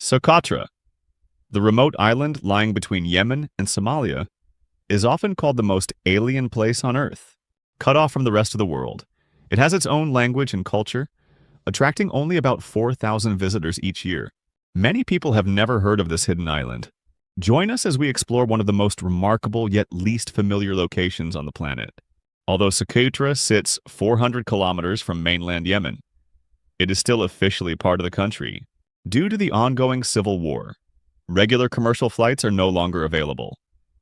Socotra, the remote island lying between Yemen and Somalia, is often called the most alien place on Earth, cut off from the rest of the world. It has its own language and culture, attracting only about 4,000 visitors each year. Many people have never heard of this hidden island. Join us as we explore one of the most remarkable yet least familiar locations on the planet. Although Socotra sits 400 kilometers from mainland Yemen, it is still officially part of the country. Due to the ongoing civil war, regular commercial flights are no longer available,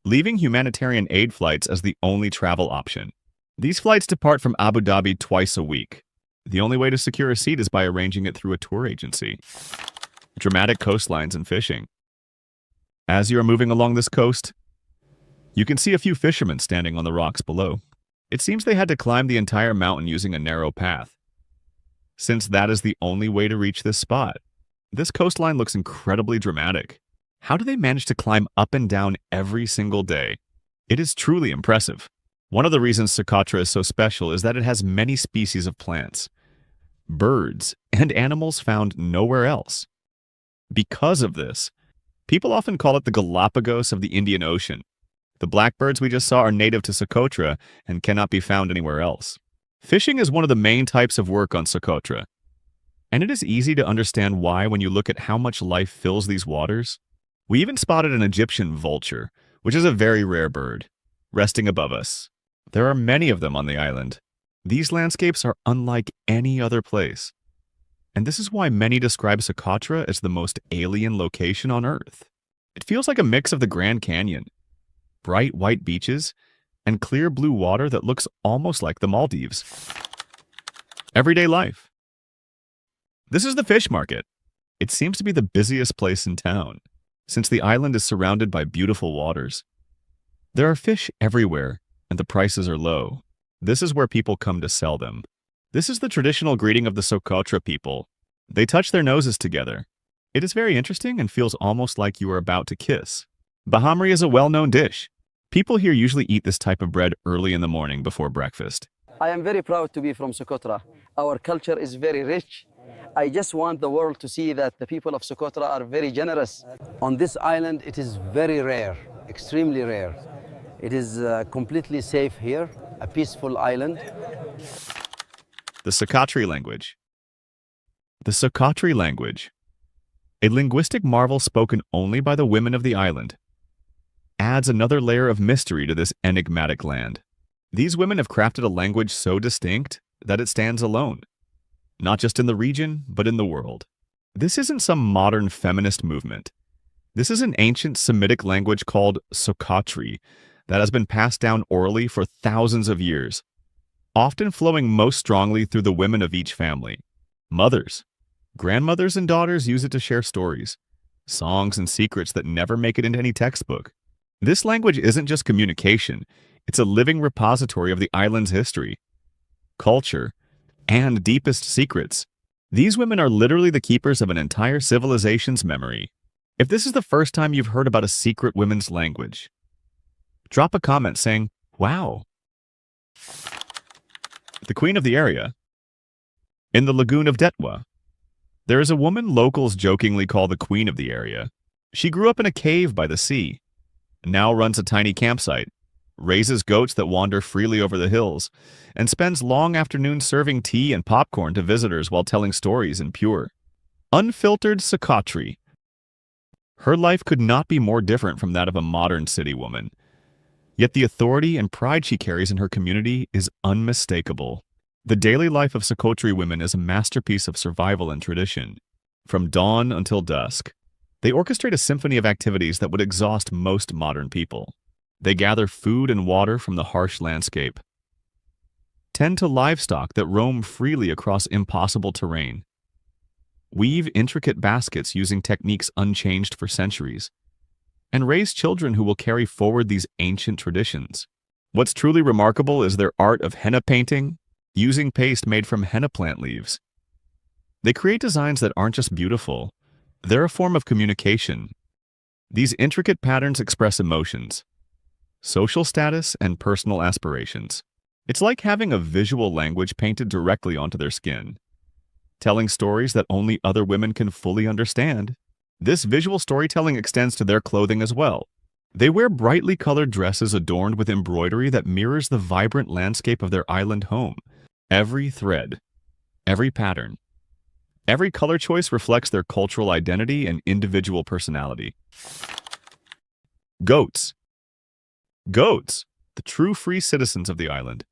leaving humanitarian aid flights as the only travel option. These flights depart from Abu Dhabi twice a week. The only way to secure a seat is by arranging it through a tour agency. Dramatic coastlines and fishing. As you are moving along this coast, you can see a few fishermen standing on the rocks below. It seems they had to climb the entire mountain using a narrow path, since that is the only way to reach this spot. This coastline looks incredibly dramatic. How do they manage to climb up and down every single day? It is truly impressive. One of the reasons Socotra is so special is that it has many species of plants, birds, and animals found nowhere else. Because of this, people often call it the Galapagos of the Indian Ocean. The blackbirds we just saw are native to Socotra and cannot be found anywhere else. Fishing is one of the main types of work on Socotra, and it is easy to understand why when you look at how much life fills these waters. We even spotted an Egyptian vulture, which is a very rare bird, resting above us. There are many of them on the island. These landscapes are unlike any other place, and this is why many describe Socotra as the most alien location on Earth. It feels like a mix of the Grand Canyon, bright white beaches, and clear blue water that looks almost like the Maldives. Everyday life. This is the fish market. It seems to be the busiest place in town, since the island is surrounded by beautiful waters. There are fish everywhere, and the prices are low. This is where people come to sell them. This is the traditional greeting of the Socotra people. They touch their noses together. It is very interesting and feels almost like you are about to kiss. Bahamri is a well-known dish. People here usually eat this type of bread early in the morning before breakfast. I am very proud to be from Socotra. Our culture is very rich. I just want the world to see that the people of Socotra are very generous. On this island, it is very rare, extremely rare. It is completely safe here, a peaceful island. The Socotri language. The Socotri language, a linguistic marvel spoken only by the women of the island, adds another layer of mystery to this enigmatic land. These women have crafted a language so distinct that it stands alone, not just in the region, but in the world. This isn't some modern feminist movement. This is an ancient Semitic language called Socotri that has been passed down orally for thousands of years, often flowing most strongly through the women of each family. Mothers, grandmothers, and daughters use it to share stories, songs, and secrets that never make it into any textbook. This language isn't just communication, it's a living repository of the island's history, culture, and deepest secrets. These women are literally the keepers of an entire civilization's memory. If this is the first time you've heard about a secret women's language, drop a comment saying, "Wow." The queen of the area. In the lagoon of Detwa, there is a woman locals jokingly call the queen of the area. She grew up in a cave by the sea, now runs a tiny campsite, raises goats that wander freely over the hills, and spends long afternoons serving tea and popcorn to visitors while telling stories in pure, unfiltered Socotri. Her life could not be more different from that of a modern city woman, yet the authority and pride she carries in her community is unmistakable. The daily life of Socotri women is a masterpiece of survival and tradition. From dawn until dusk, they orchestrate a symphony of activities that would exhaust most modern people. They gather food and water from the harsh landscape, tend to livestock that roam freely across impossible terrain, weave intricate baskets using techniques unchanged for centuries, and raise children who will carry forward these ancient traditions. What's truly remarkable is their art of henna painting, using paste made from henna plant leaves. They create designs that aren't just beautiful, they're a form of communication. These intricate patterns express emotions, social status, and personal aspirations. It's like having a visual language painted directly onto their skin, telling stories that only other women can fully understand. This visual storytelling extends to their clothing as well. They wear brightly colored dresses adorned with embroidery that mirrors the vibrant landscape of their island home. Every thread, every pattern, every color choice reflects their cultural identity and individual personality. Goats. Goats, the true free citizens of the island,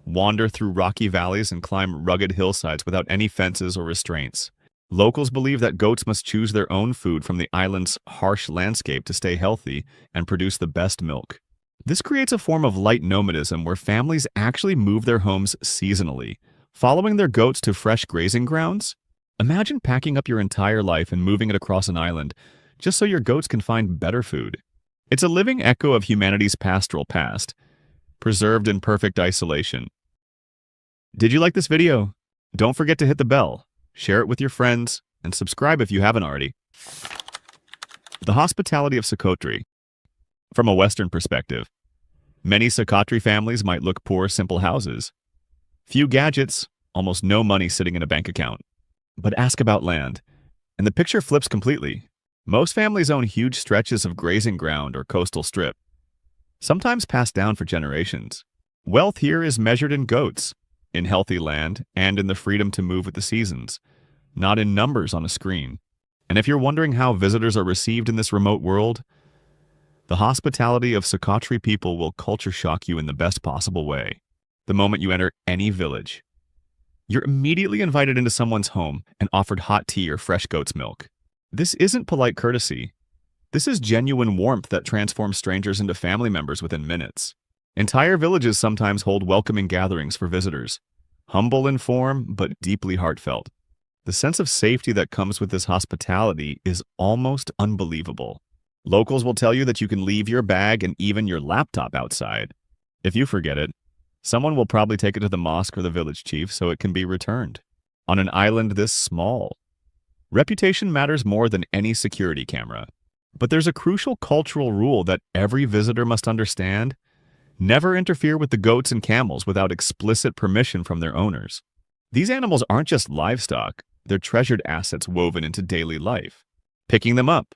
wander through rocky valleys and climb rugged hillsides without any fences or restraints. Locals believe that goats must choose their own food from the island's harsh landscape to stay healthy and produce the best milk. This creates a form of light nomadism where families actually move their homes seasonally, following their goats to fresh grazing grounds. Imagine packing up your entire life and moving it across an island just so your goats can find better food. It's a living echo of humanity's pastoral past, preserved in perfect isolation. Did you like this video? Don't forget to hit the bell, share it with your friends, and subscribe if you haven't already. The hospitality of Socotri. From a Western perspective, many Socotri families might look poor, simple houses. Few gadgets, almost no money sitting in a bank account. But ask about land, and the picture flips completely. Most families own huge stretches of grazing ground or coastal strip, sometimes passed down for generations. Wealth here is measured in goats, in healthy land, and in the freedom to move with the seasons, not in numbers on a screen. And if you're wondering how visitors are received in this remote world, the hospitality of Socotri people will culture shock you in the best possible way. The moment you enter any village, you're immediately invited into someone's home and offered hot tea or fresh goat's milk. This isn't polite courtesy. This is genuine warmth that transforms strangers into family members within minutes. Entire villages sometimes hold welcoming gatherings for visitors, humble in form but deeply heartfelt. The sense of safety that comes with this hospitality is almost unbelievable. Locals will tell you that you can leave your bag and even your laptop outside. If you forget it, someone will probably take it to the mosque or the village chief so it can be returned. On an island this small, reputation matters more than any security camera. But there's a crucial cultural rule that every visitor must understand: never interfere with the goats and camels without explicit permission from their owners. These animals aren't just livestock, they're treasured assets woven into daily life. Picking them up,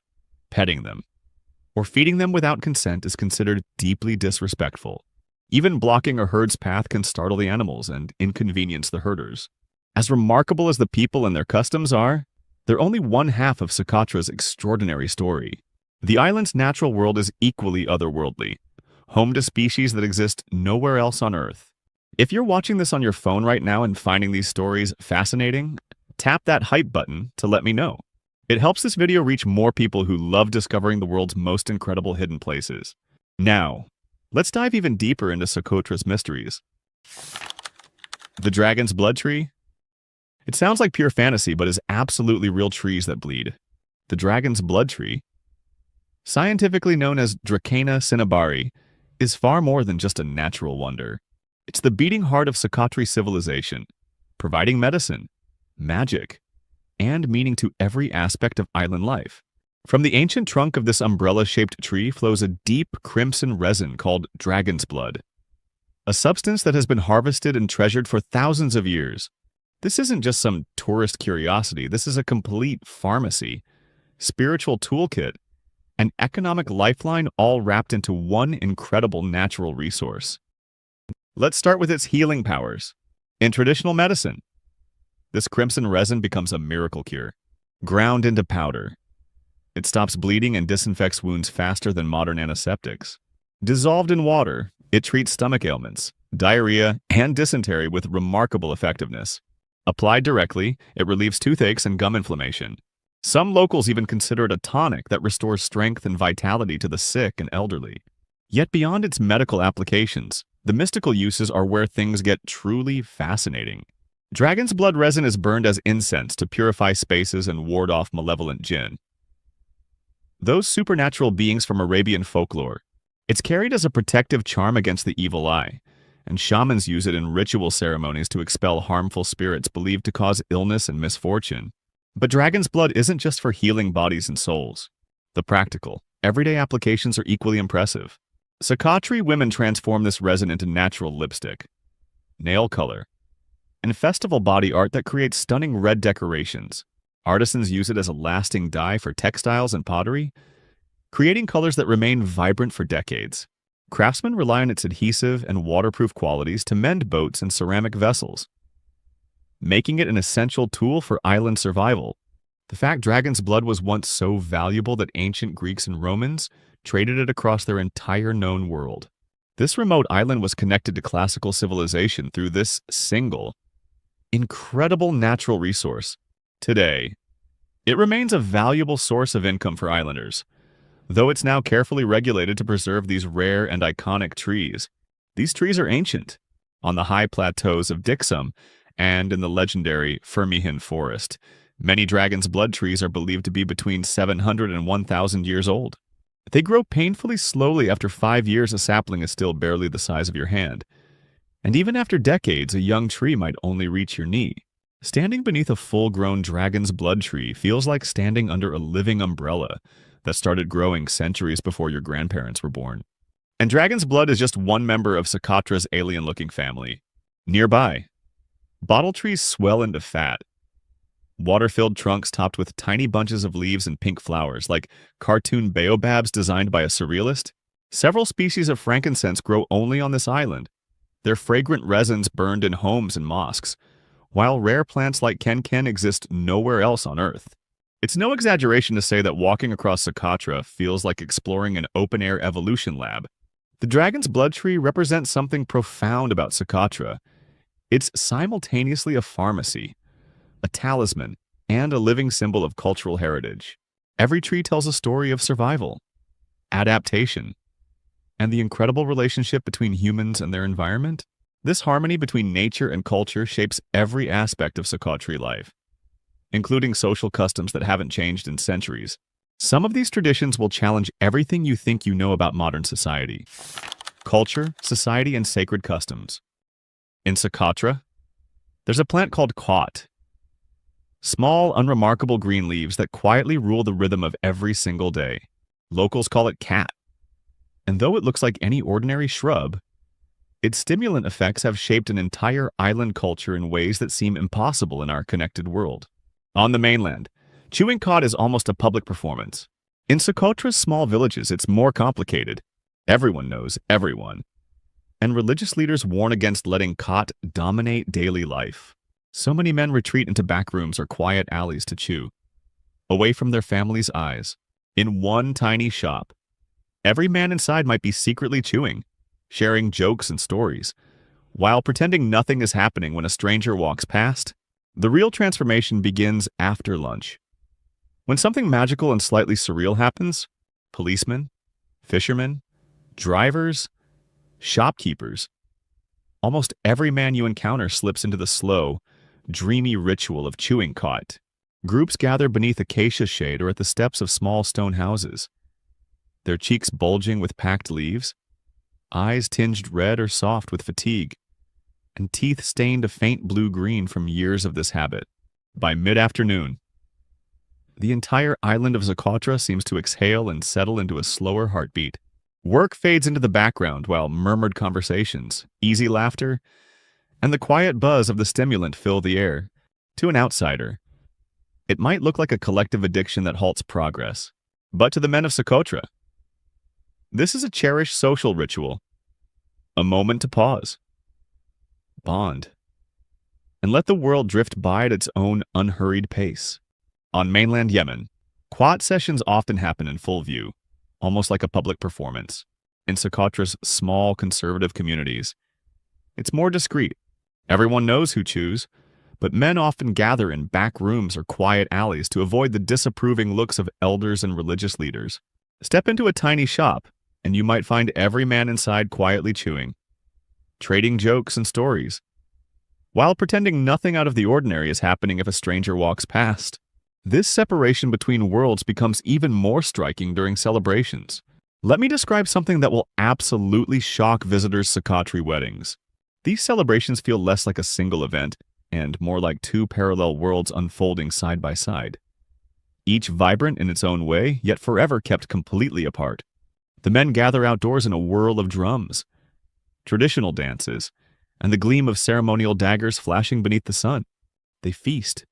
petting them, or feeding them without consent is considered deeply disrespectful. Even blocking a herd's path can startle the animals and inconvenience the herders. As remarkable as the people and their customs are, they're only one half of Socotra's extraordinary story. The island's natural world is equally otherworldly, home to species that exist nowhere else on Earth. If you're watching this on your phone right now and finding these stories fascinating, tap that hype button to let me know. It helps this video reach more people who love discovering the world's most incredible hidden places. Now, let's dive even deeper into Socotra's mysteries. The dragon's blood tree? It sounds like pure fantasy, but is absolutely real trees that bleed. The dragon's blood tree, scientifically known as Dracana cinnabari, is far more than just a natural wonder. It's the beating heart of Socotri civilization, providing medicine, magic, and meaning to every aspect of island life. From the ancient trunk of this umbrella-shaped tree flows a deep crimson resin called dragon's blood, a substance that has been harvested and treasured for thousands of years. This isn't just some tourist curiosity. This is a complete pharmacy, spiritual toolkit, and economic lifeline, all wrapped into one incredible natural resource. Let's start with its healing powers. In traditional medicine, this crimson resin becomes a miracle cure. Ground into powder, it stops bleeding and disinfects wounds faster than modern antiseptics. Dissolved in water, it treats stomach ailments, diarrhea, and dysentery with remarkable effectiveness. Applied directly, it relieves toothaches and gum inflammation. Some locals even consider it a tonic that restores strength and vitality to the sick and elderly. Yet beyond its medical applications, the mystical uses are where things get truly fascinating. Dragon's blood resin is burned as incense to purify spaces and ward off malevolent jinn, those supernatural beings from Arabian folklore. It's carried as a protective charm against the evil eye, and shamans use it in ritual ceremonies to expel harmful spirits believed to cause illness and misfortune. But dragon's blood isn't just for healing bodies and souls. The practical, everyday applications are equally impressive. Socotri women transform this resin into natural lipstick, nail color, and festival body art that creates stunning red decorations. Artisans use it as a lasting dye for textiles and pottery, creating colors that remain vibrant for decades. Craftsmen rely on its adhesive and waterproof qualities to mend boats and ceramic vessels, making it an essential tool for island survival. The fact dragon's blood was once so valuable that ancient Greeks and Romans traded it across their entire known world. This remote island was connected to classical civilization through this single, incredible natural resource. Today, it remains a valuable source of income for islanders, though it's now carefully regulated to preserve these rare and iconic trees. These trees are ancient, on the high plateaus of Dixum and in the legendary Firmihin Forest. Many dragon's blood trees are believed to be between 700 and 1,000 years old. They grow painfully slowly. After 5 years, a sapling is still barely the size of your hand. And even after decades, a young tree might only reach your knee. Standing beneath a full-grown dragon's blood tree feels like standing under a living umbrella that started growing centuries before your grandparents were born. And dragon's blood is just one member of Socotra's alien-looking family. Nearby, bottle trees swell into fat. Water-filled trunks topped with tiny bunches of leaves and pink flowers, like cartoon baobabs designed by a surrealist. Several species of frankincense grow only on this island, their fragrant resins burned in homes and mosques, while rare plants like kenken exist nowhere else on Earth. It's no exaggeration to say that walking across Socotra feels like exploring an open-air evolution lab. The dragon's blood tree represents something profound about Socotra. It's simultaneously a pharmacy, a talisman, and a living symbol of cultural heritage. Every tree tells a story of survival, adaptation, and the incredible relationship between humans and their environment. This harmony between nature and culture shapes every aspect of Socotri life, including social customs that haven't changed in centuries. Some of these traditions will challenge everything you think you know about modern society. Culture, society, and sacred customs. In Socotra, there's a plant called quat. Small, unremarkable green leaves that quietly rule the rhythm of every single day. Locals call it cat. And though it looks like any ordinary shrub, its stimulant effects have shaped an entire island culture in ways that seem impossible in our connected world. On the mainland, chewing cod is almost a public performance. In Socotra's small villages, it's more complicated. Everyone knows everyone. And religious leaders warn against letting cod dominate daily life. So many men retreat into back rooms or quiet alleys to chew, away from their family's eyes. In one tiny shop, every man inside might be secretly chewing, sharing jokes and stories, while pretending nothing is happening when a stranger walks past. The real transformation begins after lunch. When something magical and slightly surreal happens, policemen, fishermen, drivers, shopkeepers, almost every man you encounter slips into the slow, dreamy ritual of chewing cod. Groups gather beneath acacia shade or at the steps of small stone houses, their cheeks bulging with packed leaves, eyes tinged red or soft with fatigue, and teeth stained a faint blue-green from years of this habit. By mid-afternoon, the entire island of Socotra seems to exhale and settle into a slower heartbeat. Work fades into the background while murmured conversations, easy laughter, and the quiet buzz of the stimulant fill the air. To an outsider, it might look like a collective addiction that halts progress. But to the men of Socotra, this is a cherished social ritual, a moment to pause, bond, and let the world drift by at its own unhurried pace. On mainland Yemen, quad sessions often happen in full view, almost like a public performance. In Socotra's small conservative communities, it's more discreet. Everyone knows who chews, but men often gather in back rooms or quiet alleys to avoid the disapproving looks of elders and religious leaders. Step into a tiny shop, and you might find every man inside quietly chewing, trading jokes and stories, while pretending nothing out of the ordinary is happening if a stranger walks past. This separation between worlds becomes even more striking during celebrations. Let me describe something that will absolutely shock visitors' Socotri weddings. These celebrations feel less like a single event and more like two parallel worlds unfolding side by side, each vibrant in its own way, yet forever kept completely apart. The men gather outdoors in a whirl of drums, traditional dances, and the gleam of ceremonial daggers flashing beneath the sun. They feast,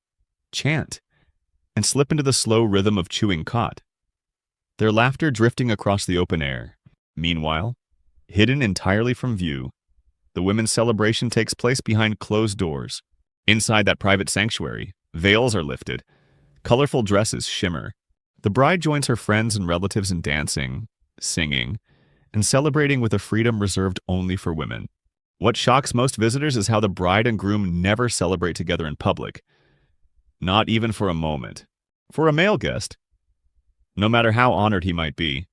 chant, and slip into the slow rhythm of chewing cot, their laughter drifting across the open air. Meanwhile, hidden entirely from view, the women's celebration takes place behind closed doors. Inside that private sanctuary, veils are lifted, colorful dresses shimmer. The bride joins her friends and relatives in dancing, singing, and celebrating with a freedom reserved only for women. What shocks most visitors is how the bride and groom never celebrate together in public. Not even for a moment. For a male guest, no matter how honored he might be,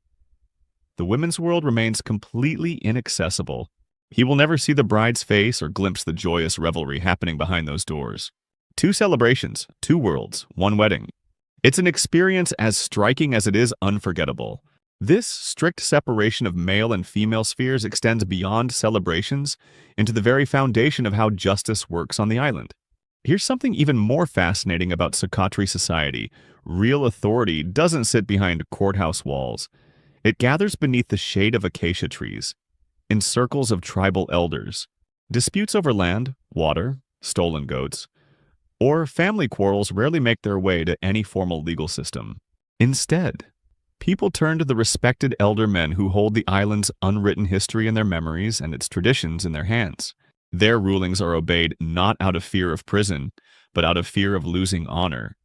the women's world remains completely inaccessible. He will never see the bride's face or glimpse the joyous revelry happening behind those doors. 2 celebrations, 2 worlds, 1 wedding. It's an experience as striking as it is unforgettable. This strict separation of male and female spheres extends beyond celebrations into the very foundation of how justice works on the island. Here's something even more fascinating about Socotri society. Real authority doesn't sit behind courthouse walls. It gathers beneath the shade of acacia trees, in circles of tribal elders. Disputes over land, water, stolen goats, or family quarrels rarely make their way to any formal legal system. Instead, people turn to the respected elder men who hold the island's unwritten history in their memories and its traditions in their hands. Their rulings are obeyed not out of fear of prison, but out of fear of losing honor,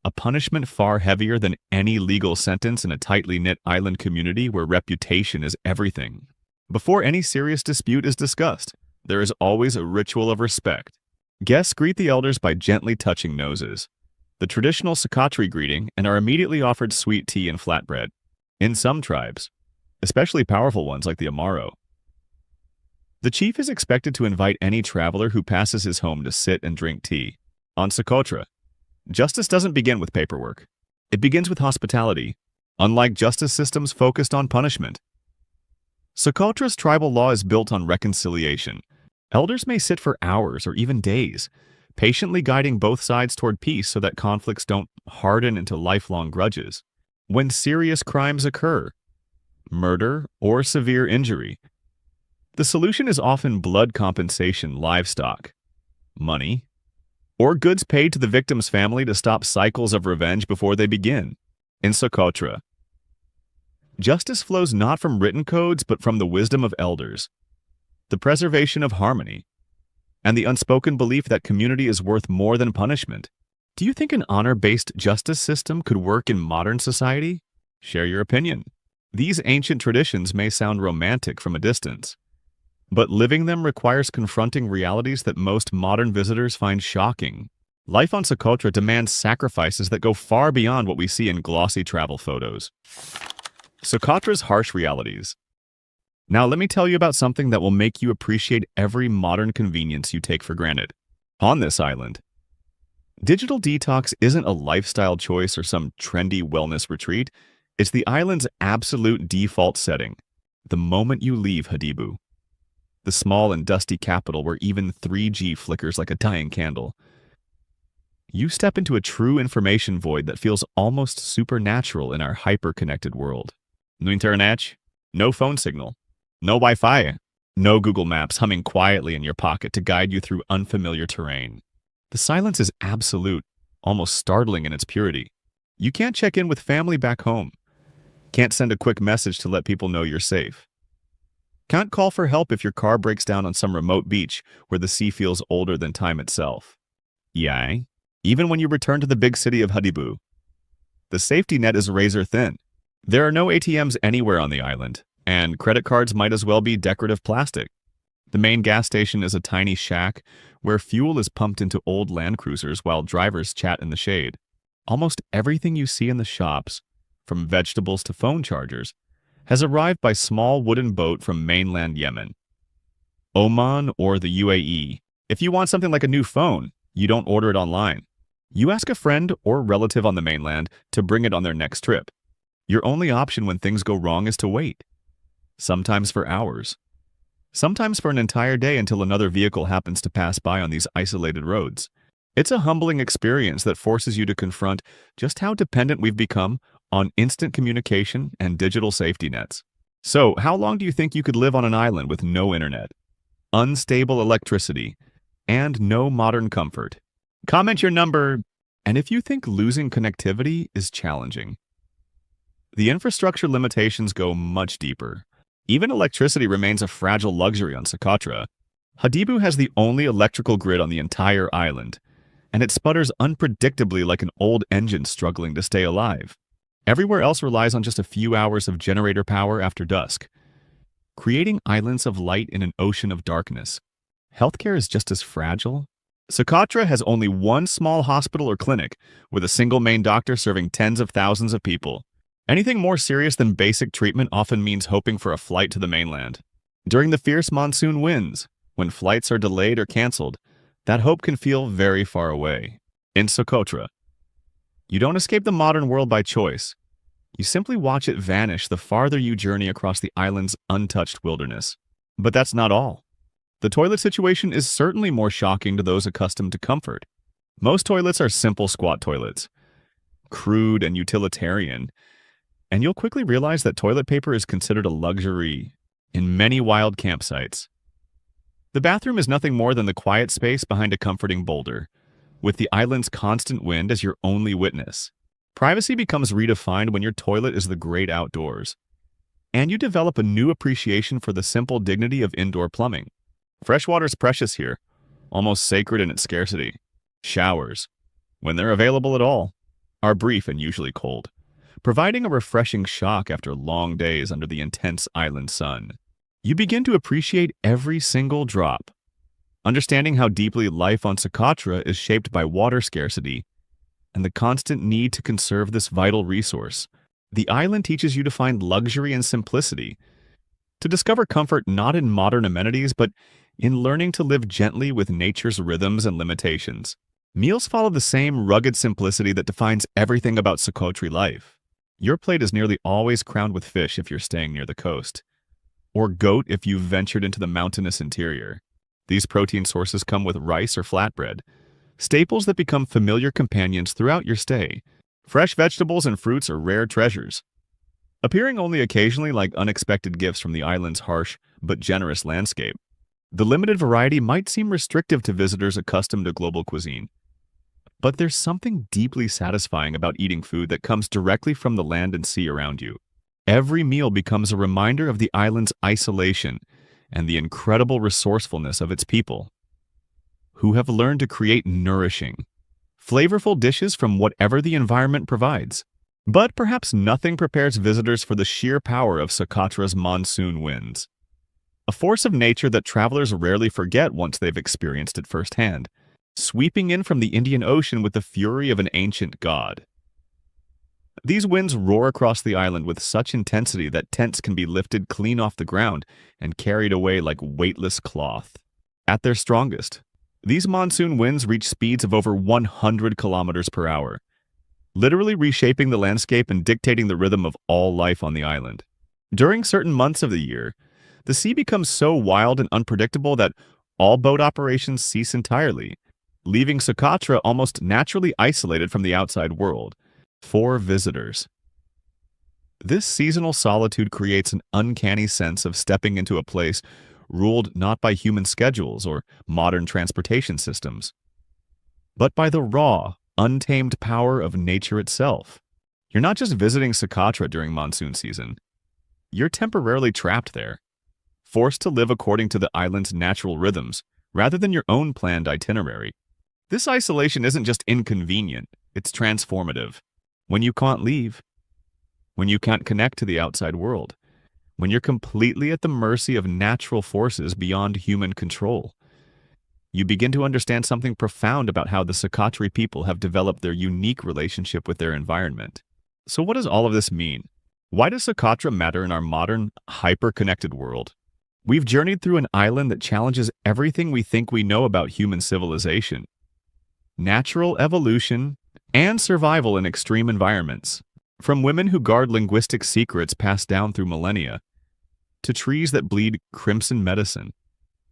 a punishment far heavier than any legal sentence in a tightly knit island community where reputation is everything. Before any serious dispute is discussed, there is always a ritual of respect. Guests greet the elders by gently touching noses, the traditional Socotri greeting, and are immediately offered sweet tea and flatbread. In some tribes, especially powerful ones like the Amaro, the chief is expected to invite any traveler who passes his home to sit and drink tea. On Socotra, justice doesn't begin with paperwork. It begins with hospitality, unlike justice systems focused on punishment. Socotra's tribal law is built on reconciliation. Elders may sit for hours or even days, patiently guiding both sides toward peace so that conflicts don't harden into lifelong grudges. When serious crimes occur, murder or severe injury, the solution is often blood compensation, livestock, money, or goods paid to the victim's family to stop cycles of revenge before they begin. In Socotra, justice flows not from written codes but from the wisdom of elders, the preservation of harmony, and the unspoken belief that community is worth more than punishment. Do you think an honor-based justice system could work in modern society? Share your opinion. These ancient traditions may sound romantic from a distance, but living them requires confronting realities that most modern visitors find shocking. Life on Socotra demands sacrifices that go far beyond what we see in glossy travel photos. Socotra's harsh realities. Now let me tell you about something that will make you appreciate every modern convenience you take for granted. On this island, digital detox isn't a lifestyle choice or some trendy wellness retreat. It's the island's absolute default setting. The moment you leave Hadibu, the small and dusty capital where even 3G flickers like a dying candle, you step into a true information void that feels almost supernatural in our hyper-connected world. No internet, no phone signal, no Wi-Fi, no Google Maps humming quietly in your pocket to guide you through unfamiliar terrain. The silence is absolute, almost startling in its purity. You can't check in with family back home. Can't send a quick message to let people know you're safe. Can't call for help if your car breaks down on some remote beach where the sea feels older than time itself. Yeah, even when you return to the big city of Hadibu, the safety net is razor thin. There are no ATMs anywhere on the island, and credit cards might as well be decorative plastic. The main gas station is a tiny shack where fuel is pumped into old Land Cruisers while drivers chat in the shade. Almost everything you see in the shops, from vegetables to phone chargers, has arrived by small wooden boat from mainland Yemen, Oman, or the UAE. If you want something like a new phone, you don't order it online. You ask a friend or relative on the mainland to bring it on their next trip. Your only option when things go wrong is to wait. Sometimes for hours. Sometimes for an entire day until another vehicle happens to pass by on these isolated roads. It's a humbling experience that forces you to confront just how dependent we've become on instant communication and digital safety nets. So, how long do you think you could live on an island with no internet, unstable electricity, and no modern comfort? Comment your number And if you think losing connectivity is challenging, the infrastructure limitations go much deeper. Even electricity remains a fragile luxury on Socotra. Hadibu has the only electrical grid on the entire island, and it sputters unpredictably like an old engine struggling to stay alive. Everywhere else relies on just a few hours of generator power after dusk, creating islands of light in an ocean of darkness. Healthcare is just as fragile. Socotra has only one small hospital or clinic, with a single main doctor serving tens of thousands of people. Anything more serious than basic treatment often means hoping for a flight to the mainland. During the fierce monsoon winds, when flights are delayed or canceled, that hope can feel very far away. In Socotra, you don't escape the modern world by choice. You simply watch it vanish the farther you journey across the island's untouched wilderness. But that's not all. The toilet situation is certainly more shocking to those accustomed to comfort. Most toilets are simple squat toilets, crude and utilitarian, and you'll quickly realize that toilet paper is considered a luxury in many wild campsites. The bathroom is nothing more than the quiet space behind a comforting boulder, with the island's constant wind as your only witness. Privacy becomes redefined when your toilet is the great outdoors, and you develop a new appreciation for the simple dignity of indoor plumbing. Fresh water is precious here, almost sacred in its scarcity. Showers, when they're available at all, are brief and usually cold, providing a refreshing shock after long days under the intense island sun. You begin to appreciate every single drop, understanding how deeply life on Socotra is shaped by water scarcity and the constant need to conserve this vital resource. The island teaches you to find luxury and simplicity, to discover comfort not in modern amenities, but in learning to live gently with nature's rhythms and limitations. Meals follow the same rugged simplicity that defines everything about Socotri life. Your plate is nearly always crowned with fish if you're staying near the coast, or goat if you've ventured into the mountainous interior. These protein sources come with rice or flatbread, staples that become familiar companions throughout your stay. Fresh vegetables and fruits are rare treasures, appearing only occasionally like unexpected gifts from the island's harsh but generous landscape. The limited variety might seem restrictive to visitors accustomed to global cuisine, but there's something deeply satisfying about eating food that comes directly from the land and sea around you. Every meal becomes a reminder of the island's isolation and the incredible resourcefulness of its people, who have learned to create nourishing, flavorful dishes from whatever the environment provides. But perhaps nothing prepares visitors for the sheer power of Socotra's monsoon winds, a force of nature that travelers rarely forget once they've experienced it firsthand, sweeping in from the Indian Ocean with the fury of an ancient god. These winds roar across the island with such intensity that tents can be lifted clean off the ground and carried away like weightless cloth. At their strongest, these monsoon winds reach speeds of over 100 kilometers per hour, literally reshaping the landscape and dictating the rhythm of all life on the island. During certain months of the year, the sea becomes so wild and unpredictable that all boat operations cease entirely, leaving Socotra almost naturally isolated from the outside world for visitors. This seasonal solitude creates an uncanny sense of stepping into a place ruled not by human schedules or modern transportation systems, but by the raw, untamed power of nature itself. You're not just visiting Socotra during monsoon season. You're temporarily trapped there, forced to live according to the island's natural rhythms rather than your own planned itinerary. This isolation isn't just inconvenient, it's transformative. When you can't leave, when you can't connect to the outside world, when you're completely at the mercy of natural forces beyond human control, you begin to understand something profound about how the Socotri people have developed their unique relationship with their environment. So what does all of this mean? Why does Socotra matter in our modern, hyper-connected world? We've journeyed through an island that challenges everything we think we know about human civilization, natural evolution, and survival in extreme environments. From women who guard linguistic secrets passed down through millennia, to trees that bleed crimson medicine,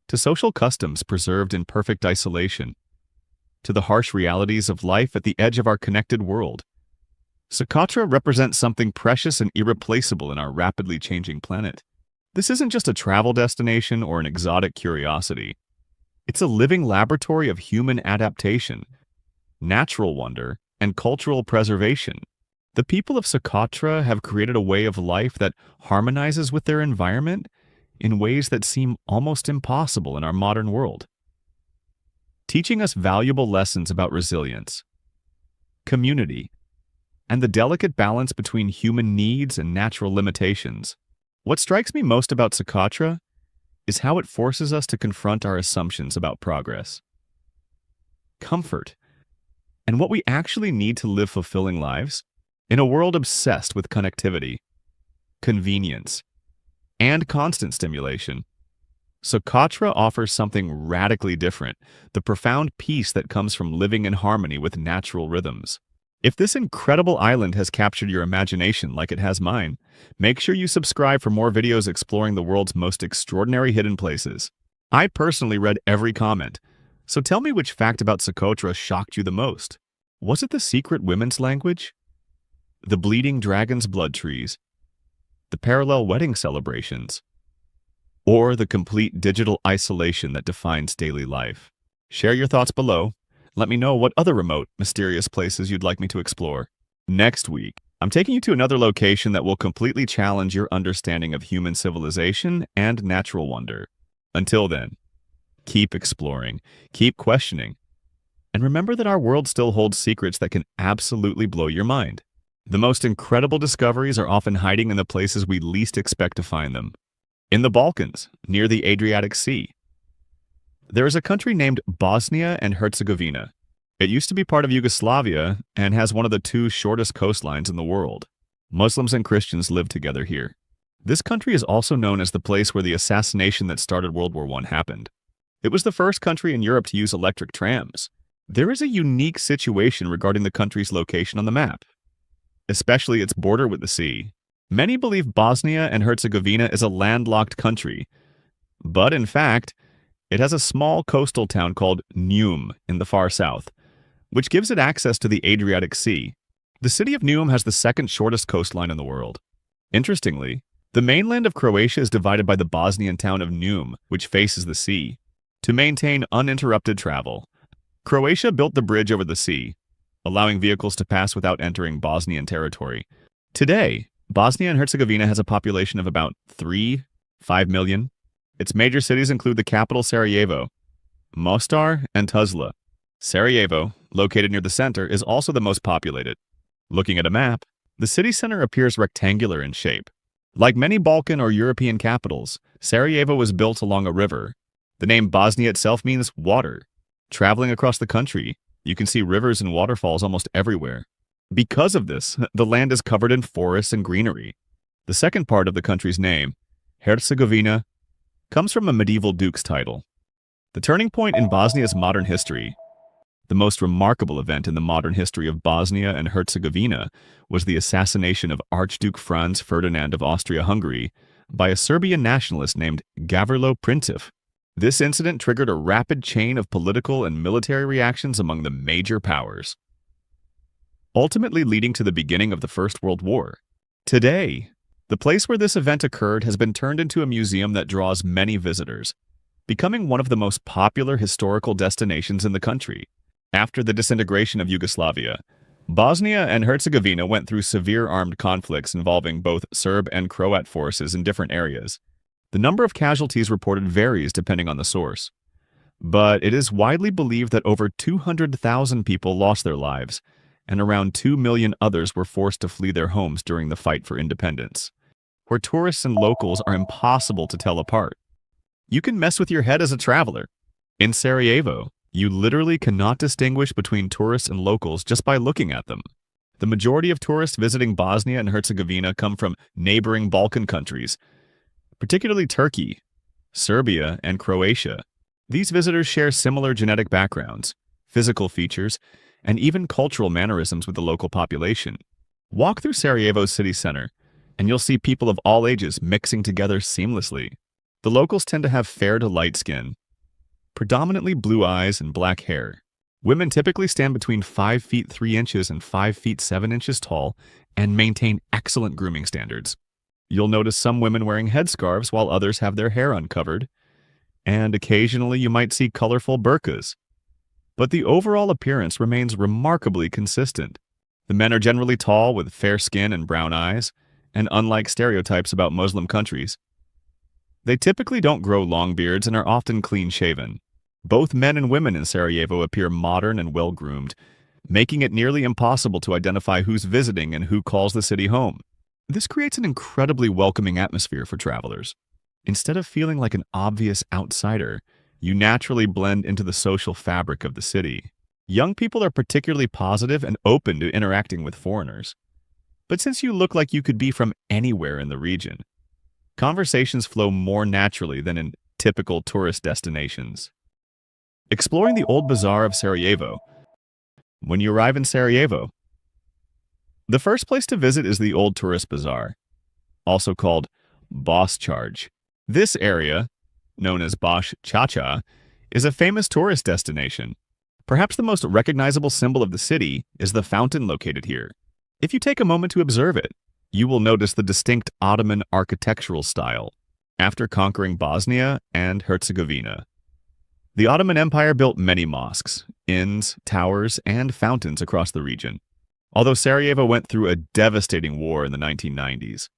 to social customs preserved in perfect isolation, to the harsh realities of life at the edge of our connected world. Socotra represents something precious and irreplaceable in our rapidly changing planet. This isn't just a travel destination or an exotic curiosity. It's a living laboratory of human adaptation, natural wonder, and cultural preservation. The people of Socotra have created a way of life that harmonizes with their environment in ways that seem almost impossible in our modern world, teaching us valuable lessons about resilience, community, and the delicate balance between human needs and natural limitations. What strikes me most about Socotra is how it forces us to confront our assumptions about progress, comfort, and what we actually need to live fulfilling lives in a world obsessed with connectivity, convenience, and constant stimulation. Socotra offers something radically different, the profound peace that comes from living in harmony with natural rhythms. If this incredible island has captured your imagination like it has mine, make sure you subscribe for more videos exploring the world's most extraordinary hidden places. I personally read every comment, so tell me which fact about Socotra shocked you the most. Was it the secret women's language? The bleeding dragon's blood trees? The parallel wedding celebrations? Or the complete digital isolation that defines daily life? Share your thoughts below. Let me know what other remote, mysterious places you'd like me to explore. Next week, I'm taking you to another location that will completely challenge your understanding of human civilization and natural wonder. Until then, keep exploring, keep questioning, and remember that our world still holds secrets that can absolutely blow your mind. The most incredible discoveries are often hiding in the places we least expect to find them. In the Balkans, near the Adriatic Sea, there is a country named Bosnia and Herzegovina. It used to be part of Yugoslavia and has one of the two shortest coastlines in the world. Muslims and Christians live together here. This country is also known as the place where the assassination that started World War I happened. It was the first country in Europe to use electric trams. There is a unique situation regarding the country's location on the map, especially its border with the sea. Many believe Bosnia and Herzegovina is a landlocked country, but in fact, it has a small coastal town called Neum in the far south, which gives it access to the Adriatic Sea. The city of Neum has the second shortest coastline in the world. Interestingly, the mainland of Croatia is divided by the Bosnian town of Neum, which faces the sea. To maintain uninterrupted travel, Croatia built the bridge over the sea, allowing vehicles to pass without entering Bosnian territory. Today, Bosnia and Herzegovina has a population of about 5 million. Its major cities include the capital Sarajevo, Mostar, and Tuzla. Sarajevo, located near the center, is also the most populated. Looking at a map, the city center appears rectangular in shape. Like many Balkan or European capitals, Sarajevo was built along a river. The name Bosnia itself means water. Traveling across the country, you can see rivers and waterfalls almost everywhere. Because of this, the land is covered in forests and greenery. The second part of the country's name, Herzegovina, comes from a medieval duke's title. The turning point in Bosnia's modern history, the most remarkable event in the modern history of Bosnia and Herzegovina, was the assassination of Archduke Franz Ferdinand of Austria-Hungary by a Serbian nationalist named Gavrilo Princip. This incident triggered a rapid chain of political and military reactions among the major powers, ultimately leading to the beginning of the First World War. Today, the place where this event occurred has been turned into a museum that draws many visitors, becoming one of the most popular historical destinations in the country. After the disintegration of Yugoslavia, Bosnia and Herzegovina went through severe armed conflicts involving both Serb and Croat forces in different areas. The number of casualties reported varies depending on the source, but it is widely believed that over 200,000 people lost their lives, and around 2 million others were forced to flee their homes during the fight for independence, where tourists and locals are impossible to tell apart. You can mess with your head as a traveler. In Sarajevo, you literally cannot distinguish between tourists and locals just by looking at them. The majority of tourists visiting Bosnia and Herzegovina come from neighboring Balkan countries, particularly Turkey, Serbia, and Croatia. These visitors share similar genetic backgrounds, physical features, and even cultural mannerisms with the local population. Walk through Sarajevo's city center, and you'll see people of all ages mixing together seamlessly. The locals tend to have fair to light skin, predominantly blue eyes and black hair. Women typically stand between 5 feet 3 inches and 5 feet 7 inches tall and maintain excellent grooming standards. You'll notice some women wearing headscarves while others have their hair uncovered, and occasionally you might see colorful burqas. but the overall appearance remains remarkably consistent. The men are generally tall with fair skin and brown eyes, and unlike stereotypes about Muslim countries, they typically don't grow long beards and are often clean-shaven. Both men and women in Sarajevo appear modern and well-groomed, making it nearly impossible to identify who's visiting and who calls the city home. This creates an incredibly welcoming atmosphere for travelers. Instead of feeling like an obvious outsider, you naturally blend into the social fabric of the city. Young people are particularly positive and open to interacting with foreigners. But since you look like you could be from anywhere in the region, conversations flow more naturally than in typical tourist destinations. Exploring the old bazaar of Sarajevo. When you arrive in Sarajevo, the first place to visit is the Old Tourist Bazaar, also called Boss Charge. This area, known as Bash Chacha, is a famous tourist destination. Perhaps the most recognizable symbol of the city is the fountain located here. If you take a moment to observe it, you will notice the distinct Ottoman architectural style after conquering Bosnia and Herzegovina. The Ottoman Empire built many mosques, inns, towers, and fountains across the region, although Sarajevo went through a devastating war in the 1990s.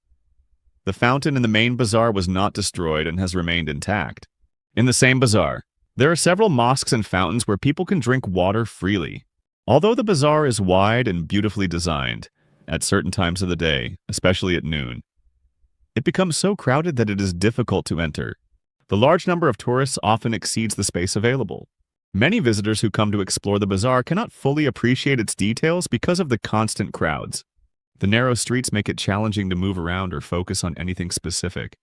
The fountain in the main bazaar was not destroyed and has remained intact. In the same bazaar, there are several mosques and fountains where people can drink water freely. Although the bazaar is wide and beautifully designed, at certain times of the day, especially at noon, it becomes so crowded that it is difficult to enter. The large number of tourists often exceeds the space available. Many visitors who come to explore the bazaar cannot fully appreciate its details because of the constant crowds. The narrow streets make it challenging to move around or focus on anything specific.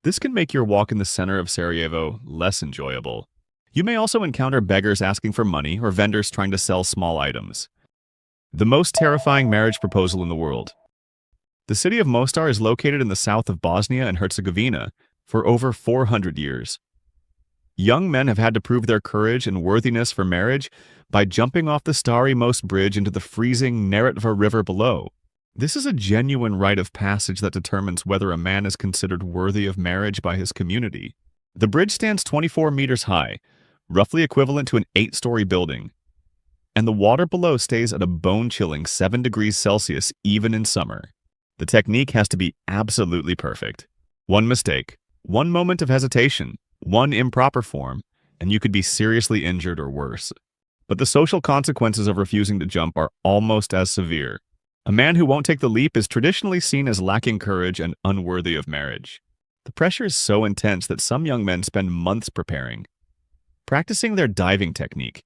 This can make your walk in the center of Sarajevo less enjoyable. You may also encounter beggars asking for money or vendors trying to sell small items. The most terrifying marriage proposal in the world. The city of Mostar is located in the south of Bosnia and Herzegovina for over 400 years. Young men have had to prove their courage and worthiness for marriage by jumping off the Stari Most Bridge into the freezing Neretva River below. This is a genuine rite of passage that determines whether a man is considered worthy of marriage by his community. The bridge stands 24 meters high, roughly equivalent to an 8-story building, and the water below stays at a bone-chilling 7 degrees Celsius even in summer. The technique has to be absolutely perfect. One mistake, one moment of hesitation, one improper form, and you could be seriously injured or worse. But the social consequences of refusing to jump are almost as severe. A man who won't take the leap is traditionally seen as lacking courage and unworthy of marriage. The pressure is so intense that some young men spend months preparing, practicing their diving technique,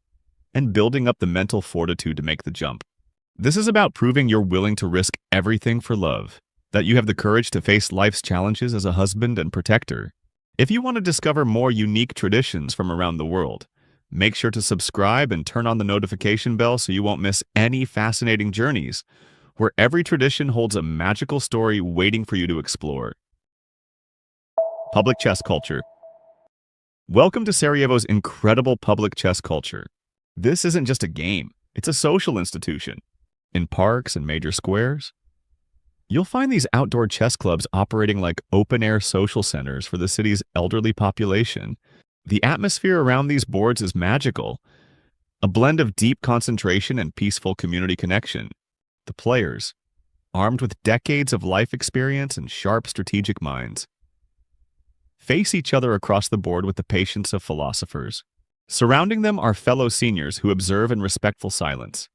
and building up the mental fortitude to make the jump. This is about proving you're willing to risk everything for love, that you have the courage to face life's challenges as a husband and protector. If you want to discover more unique traditions from around the world, make sure to subscribe and turn on the notification bell so you won't miss any fascinating journeys, where every tradition holds a magical story waiting for you to explore. Public chess culture. Welcome to Sarajevo's incredible public chess culture. This isn't just a game, it's a social institution. In parks and major squares, you'll find these outdoor chess clubs operating like open-air social centers for the city's elderly population. The atmosphere around these boards is magical, a blend of deep concentration and peaceful community connection. The players, armed with decades of life experience and sharp strategic minds, face each other across the board with the patience of philosophers. Surrounding them are fellow seniors who observe in respectful silence,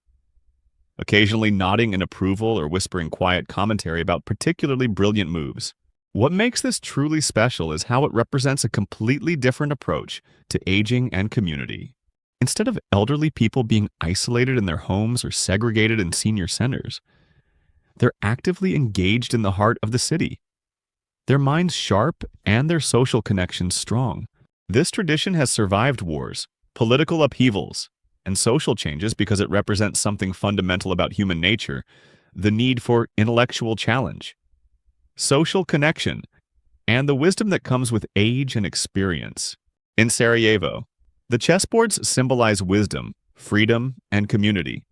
occasionally nodding in approval or whispering quiet commentary about particularly brilliant moves. What makes this truly special is how it represents a completely different approach to aging and community. Instead of elderly people being isolated in their homes or segregated in senior centers, they're actively engaged in the heart of the city. Their minds sharp and their social connections strong. This tradition has survived wars, political upheavals, and social changes because it represents something fundamental about human nature, the need for intellectual challenge, social connection, and the wisdom that comes with age and experience. In Sarajevo, the chessboards symbolize wisdom, freedom, and community,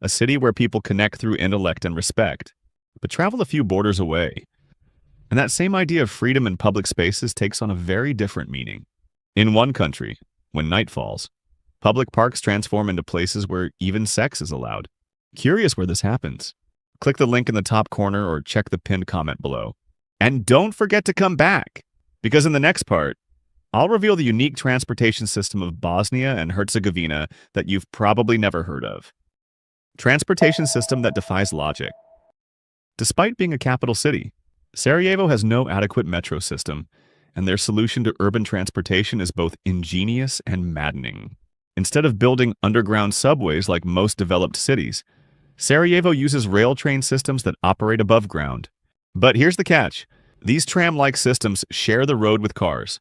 a city where people connect through intellect and respect, but travel a few borders away. And that same idea of freedom in public spaces takes on a very different meaning. In one country, when night falls, Public parks transform into places where even sex is allowed. Curious where this happens? Click the link in the top corner or check the pinned comment below. And don't forget to come back, because in the next part, I'll reveal the unique transportation system of Bosnia and Herzegovina that you've probably never heard of. Transportation system that defies logic. Despite being a capital city, Sarajevo has no adequate metro system, and their solution to urban transportation is both ingenious and maddening. Instead of building underground subways like most developed cities, Sarajevo uses rail train systems that operate above ground. But here's the catch. These tram-like systems share the road with cars,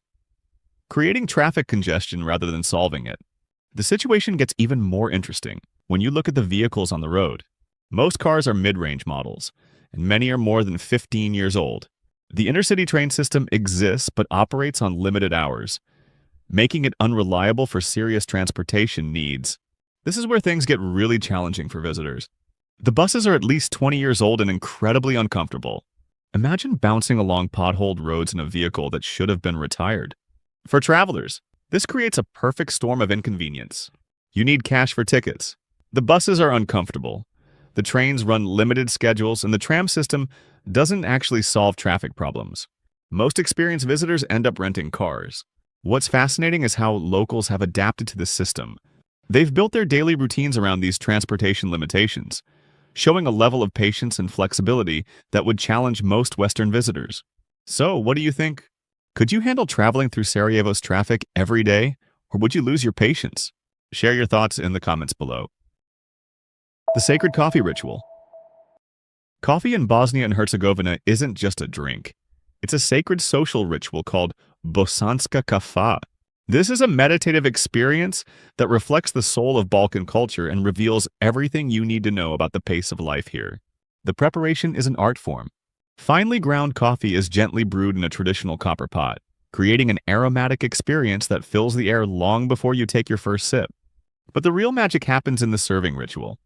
creating traffic congestion rather than solving it. The situation gets even more interesting when you look at the vehicles on the road. Most cars are mid-range models, and many are more than 15 years old. The intercity train system exists but operates on limited hours, making it unreliable for serious transportation needs. This is where things get really challenging for visitors. The buses are at least 20 years old and incredibly uncomfortable. Imagine bouncing along potholed roads in a vehicle that should have been retired. For travelers, this creates a perfect storm of inconvenience. You need cash for tickets. The buses are uncomfortable. The trains run limited schedules, and the tram system doesn't actually solve traffic problems. Most experienced visitors end up renting cars. What's fascinating is how locals have adapted to the system. They've built their daily routines around these transportation limitations, showing a level of patience and flexibility that would challenge most Western visitors. So, what do you think? Could you handle traveling through Sarajevo's traffic every day, or would you lose your patience? Share your thoughts in the comments below. The sacred coffee ritual. Coffee in Bosnia and Herzegovina isn't just a drink. It's a sacred social ritual called Bosanska kafa. This is a meditative experience that reflects the soul of Balkan culture and reveals everything you need to know about the pace of life here. The preparation is an art form. Finely ground coffee is gently brewed in a traditional copper pot, creating an aromatic experience that fills the air long before you take your first sip. But the real magic happens in the serving ritual.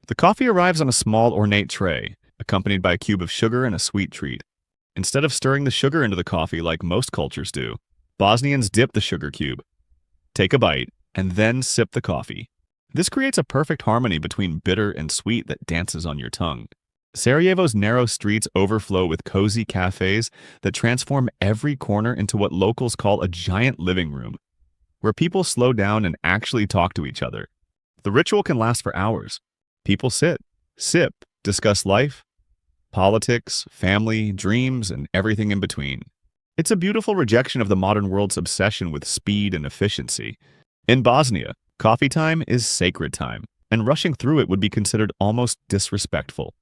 The coffee arrives on a small ornate tray, accompanied by a cube of sugar and a sweet treat. Instead of stirring the sugar into the coffee like most cultures do, Bosnians dip the sugar cube, take a bite, and then sip the coffee. This creates a perfect harmony between bitter and sweet that dances on your tongue. Sarajevo's narrow streets overflow with cozy cafes that transform every corner into what locals call a giant living room, where people slow down and actually talk to each other. The ritual can last for hours. People sit, sip, discuss life, politics, family, dreams, and everything in between. It's a beautiful rejection of the modern world's obsession with speed and efficiency. In Bosnia, coffee time is sacred time, and rushing through it would be considered almost disrespectful.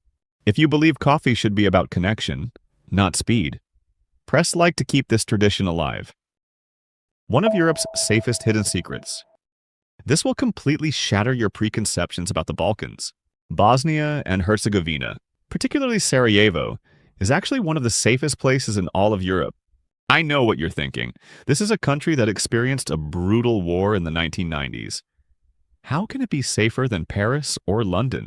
If you believe coffee should be about connection, not speed, press like to keep this tradition alive. One of Europe's safest hidden secrets. This will completely shatter your preconceptions about the Balkans. Bosnia and Herzegovina, particularly Sarajevo, is actually one of the safest places in all of Europe. I know what you're thinking. This is a country that experienced a brutal war in the 1990s. How can it be safer than Paris or London?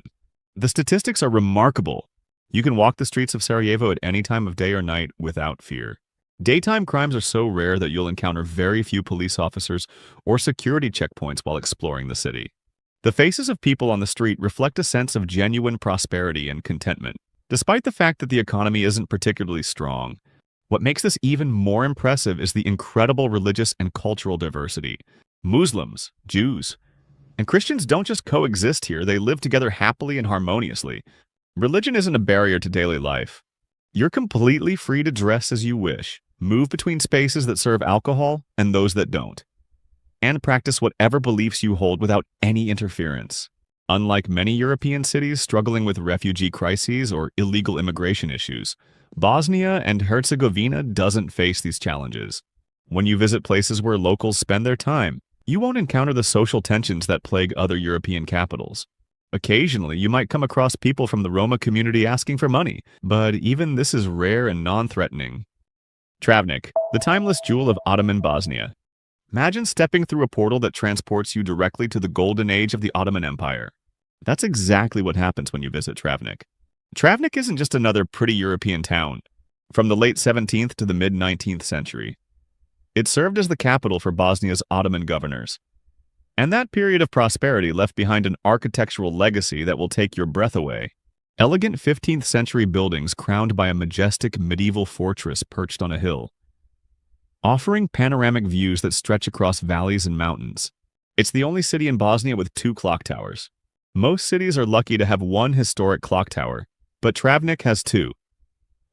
The statistics are remarkable. You can walk the streets of Sarajevo at any time of day or night without fear. Daytime crimes are so rare that you'll encounter very few police officers or security checkpoints while exploring the city. The faces of people on the street reflect a sense of genuine prosperity and contentment, despite the fact that the economy isn't particularly strong. What makes this even more impressive is the incredible religious and cultural diversity. Muslims, Jews, and Christians don't just coexist here, they live together happily and harmoniously. Religion isn't a barrier to daily life. You're completely free to dress as you wish, move between spaces that serve alcohol and those that don't, and practice whatever beliefs you hold without any interference. Unlike many European cities struggling with refugee crises or illegal immigration issues, Bosnia and Herzegovina doesn't face these challenges. When you visit places where locals spend their time, you won't encounter the social tensions that plague other European capitals. Occasionally, you might come across people from the Roma community asking for money, but even this is rare and non-threatening. Travnik, the timeless jewel of Ottoman Bosnia. Imagine stepping through a portal that transports you directly to the golden age of the Ottoman Empire. That's exactly what happens when you visit Travnik. Travnik isn't just another pretty European town. From the late 17th to the mid-19th century, it served as the capital for Bosnia's Ottoman governors. And that period of prosperity left behind an architectural legacy that will take your breath away. Elegant 15th century buildings crowned by a majestic medieval fortress perched on a hill, offering panoramic views that stretch across valleys and mountains. It's the only city in Bosnia with 2 clock towers. Most cities are lucky to have 1 historic clock tower, but Travnik has 2,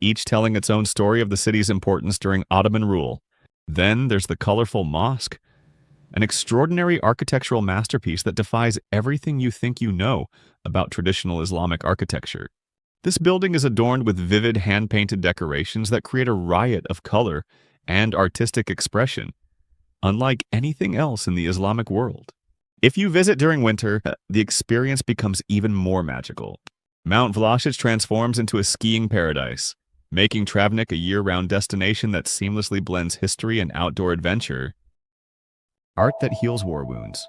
each telling its own story of the city's importance during Ottoman rule. Then there's the colorful mosque, an extraordinary architectural masterpiece that defies everything you think you know about traditional Islamic architecture. This building is adorned with vivid hand-painted decorations that create a riot of color and artistic expression, unlike anything else in the Islamic world. If you visit during winter, the experience becomes even more magical. Mount Vlasic transforms into a skiing paradise, making Travnik a year-round destination that seamlessly blends history and outdoor adventure. Art that heals war wounds.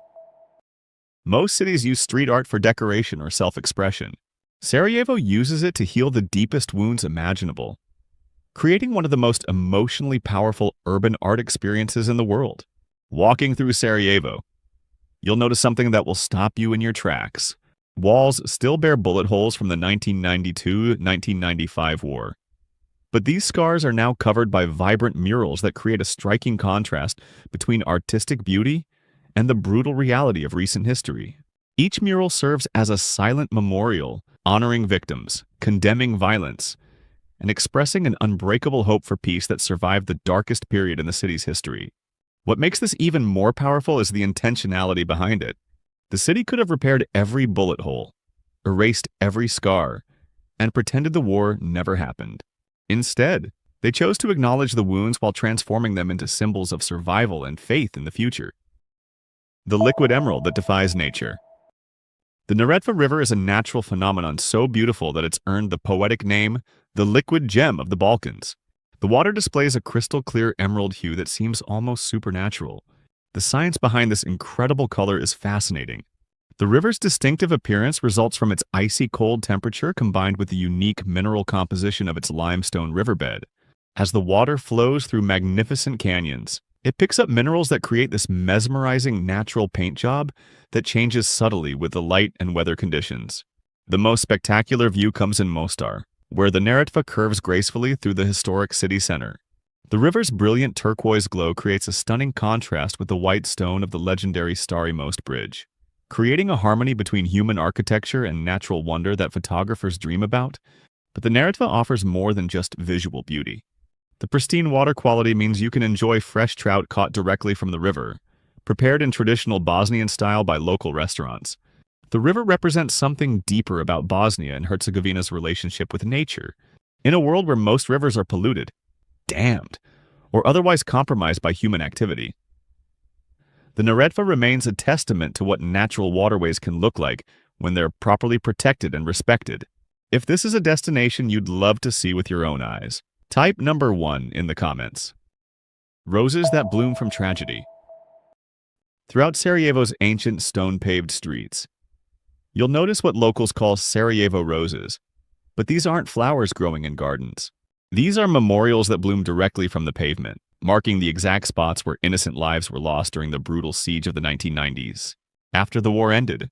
Most cities use street art for decoration or self-expression. Sarajevo uses it to heal the deepest wounds imaginable, creating one of the most emotionally powerful urban art experiences in the world. Walking through Sarajevo, you'll notice something that will stop you in your tracks. Walls still bear bullet holes from the 1992-1995 war, but these scars are now covered by vibrant murals that create a striking contrast between artistic beauty and the brutal reality of recent history. Each mural serves as a silent memorial, honoring victims, condemning violence, and expressing an unbreakable hope for peace that survived the darkest period in the city's history. What makes this even more powerful is the intentionality behind it. The city could have repaired every bullet hole, erased every scar, and pretended the war never happened. Instead, they chose to acknowledge the wounds while transforming them into symbols of survival and faith in the future. The liquid emerald that defies nature. The Neretva River is a natural phenomenon so beautiful that it's earned the poetic name, the liquid gem of the Balkans. The water displays a crystal-clear emerald hue that seems almost supernatural. The science behind this incredible color is fascinating. The river's distinctive appearance results from its icy cold temperature combined with the unique mineral composition of its limestone riverbed. As the water flows through magnificent canyons, it picks up minerals that create this mesmerizing natural paint job that changes subtly with the light and weather conditions. The most spectacular view comes in Mostar, where the Neretva curves gracefully through the historic city center. The river's brilliant turquoise glow creates a stunning contrast with the white stone of the legendary Stari Most Bridge, creating a harmony between human architecture and natural wonder that photographers dream about. But the Neretva offers more than just visual beauty. The pristine water quality means you can enjoy fresh trout caught directly from the river, prepared in traditional Bosnian style by local restaurants. The river represents something deeper about Bosnia and Herzegovina's relationship with nature. In a world where most rivers are polluted, dammed, or otherwise compromised by human activity, the Neretva remains a testament to what natural waterways can look like when they're properly protected and respected. If this is a destination you'd love to see with your own eyes, type number 1 in the comments. Roses that bloom from tragedy. Throughout Sarajevo's ancient stone-paved streets, you'll notice what locals call Sarajevo roses, but these aren't flowers growing in gardens. These are memorials that bloom directly from the pavement, marking the exact spots where innocent lives were lost during the brutal siege of the 1990s. After the war ended,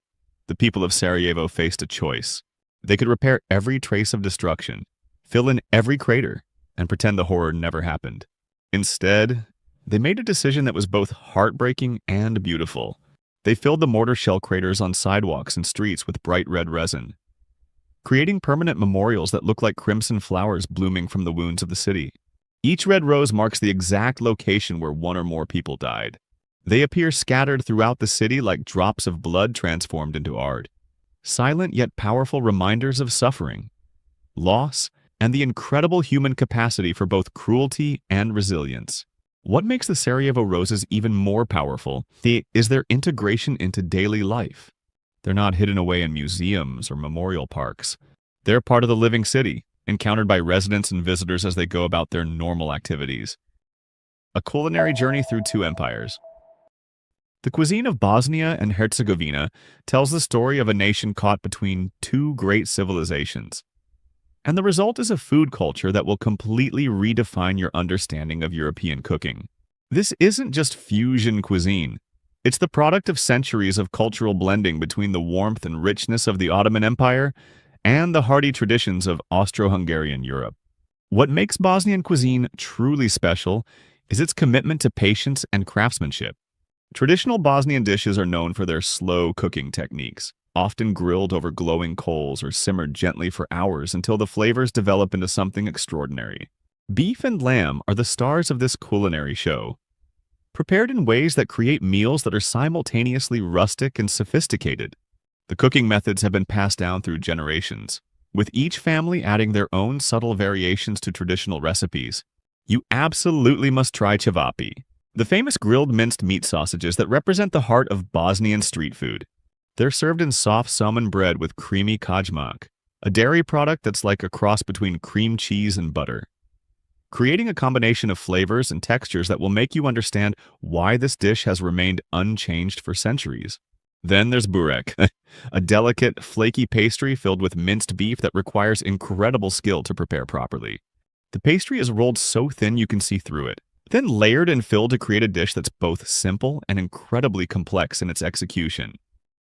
the people of Sarajevo faced a choice. They could repair every trace of destruction, fill in every crater, and pretend the horror never happened. Instead, they made a decision that was both heartbreaking and beautiful. They filled the mortar shell craters on sidewalks and streets with bright red resin, creating permanent memorials that look like crimson flowers blooming from the wounds of the city. Each red rose marks the exact location where one or more people died. They appear scattered throughout the city like drops of blood transformed into art, silent yet powerful reminders of suffering, loss, and the incredible human capacity for both cruelty and resilience. What makes the Sarajevo roses even more powerful is their integration into daily life. They're not hidden away in museums or memorial parks. They're part of the living city, encountered by residents and visitors as they go about their normal activities. A culinary journey through 2 empires. The cuisine of Bosnia and Herzegovina tells the story of a nation caught between 2 great civilizations. And the result is a food culture that will completely redefine your understanding of European cooking. This isn't just fusion cuisine. It's the product of centuries of cultural blending between the warmth and richness of the Ottoman Empire and the hearty traditions of Austro-Hungarian Europe. What makes Bosnian cuisine truly special is its commitment to patience and craftsmanship. Traditional Bosnian dishes are known for their slow cooking techniques, often grilled over glowing coals or simmered gently for hours until the flavors develop into something extraordinary. Beef and lamb are the stars of this culinary show, prepared in ways that create meals that are simultaneously rustic and sophisticated. The cooking methods have been passed down through generations, with each family adding their own subtle variations to traditional recipes. You absolutely must try cevapi, the famous grilled minced meat sausages that represent the heart of Bosnian street food. They're served in soft salmon bread with creamy kajmak, a dairy product that's like a cross between cream cheese and butter, creating a combination of flavors and textures that will make you understand why this dish has remained unchanged for centuries. Then there's burek, a delicate, flaky pastry filled with minced beef that requires incredible skill to prepare properly. The pastry is rolled so thin you can see through it, then layered and filled to create a dish that's both simple and incredibly complex in its execution.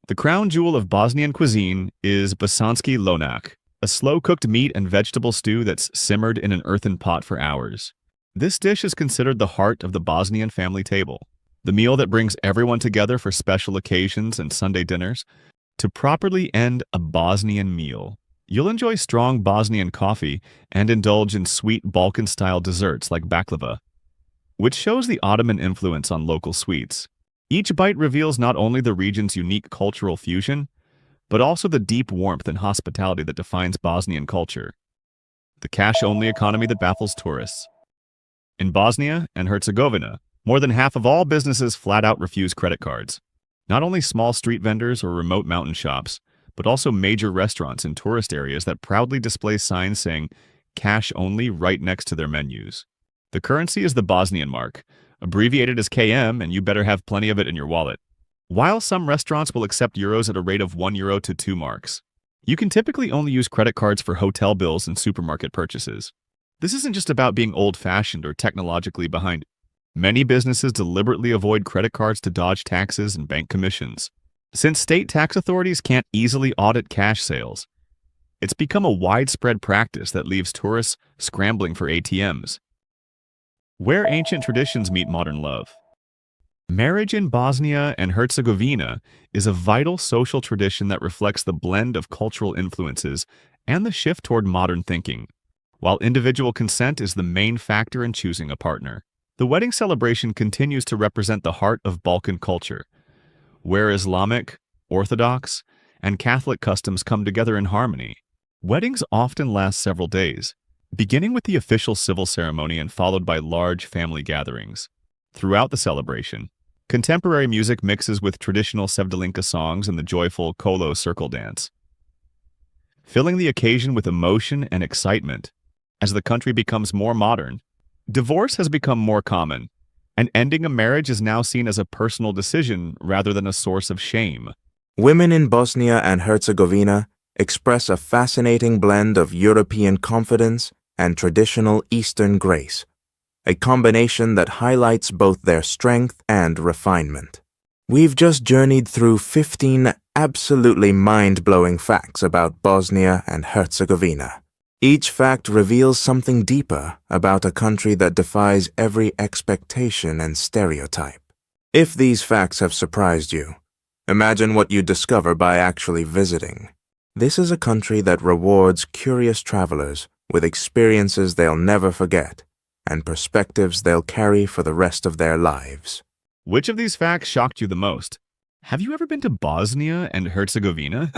The crown jewel of Bosnian cuisine is bosanski lonak, a slow-cooked meat and vegetable stew that's simmered in an earthen pot for hours. This dish is considered the heart of the Bosnian family table, the meal that brings everyone together for special occasions and Sunday dinners. To properly end a Bosnian meal, you'll enjoy strong Bosnian coffee and indulge in sweet Balkan-style desserts like baklava, which shows the Ottoman influence on local sweets. Each bite reveals not only the region's unique cultural fusion, but also the deep warmth and hospitality that defines Bosnian culture. The cash-only economy that baffles tourists. In Bosnia and Herzegovina, more than half of all businesses flat-out refuse credit cards. Not only small street vendors or remote mountain shops, but also major restaurants in tourist areas that proudly display signs saying cash only right next to their menus. The currency is the Bosnian mark, abbreviated as KM, and you better have plenty of it in your wallet. While some restaurants will accept euros at a rate of €1 to 2 marks, you can typically only use credit cards for hotel bills and supermarket purchases. This isn't just about being old-fashioned or technologically behind. Many businesses deliberately avoid credit cards to dodge taxes and bank commissions. Since state tax authorities can't easily audit cash sales, it's become a widespread practice that leaves tourists scrambling for ATMs. Where ancient traditions meet modern love. Marriage in Bosnia and Herzegovina is a vital social tradition that reflects the blend of cultural influences and the shift toward modern thinking. While individual consent is the main factor in choosing a partner, the wedding celebration continues to represent the heart of Balkan culture, where Islamic, Orthodox, and Catholic customs come together in harmony. Weddings often last several days, beginning with the official civil ceremony and followed by large family gatherings. Throughout the celebration, contemporary music mixes with traditional Sevdalinka songs and the joyful Kolo circle dance, filling the occasion with emotion and excitement. As the country becomes more modern, divorce has become more common, and ending a marriage is now seen as a personal decision rather than a source of shame. Women in Bosnia and Herzegovina express a fascinating blend of European confidence and traditional Eastern grace, a combination that highlights both their strength and refinement. We've just journeyed through 15 absolutely mind-blowing facts about Bosnia and Herzegovina. Each fact reveals something deeper about a country that defies every expectation and stereotype. If these facts have surprised you, imagine what you'd discover by actually visiting. This is a country that rewards curious travelers with experiences they'll never forget and perspectives they'll carry for the rest of their lives. Which of these facts shocked you the most? Have you ever been to Bosnia and Herzegovina?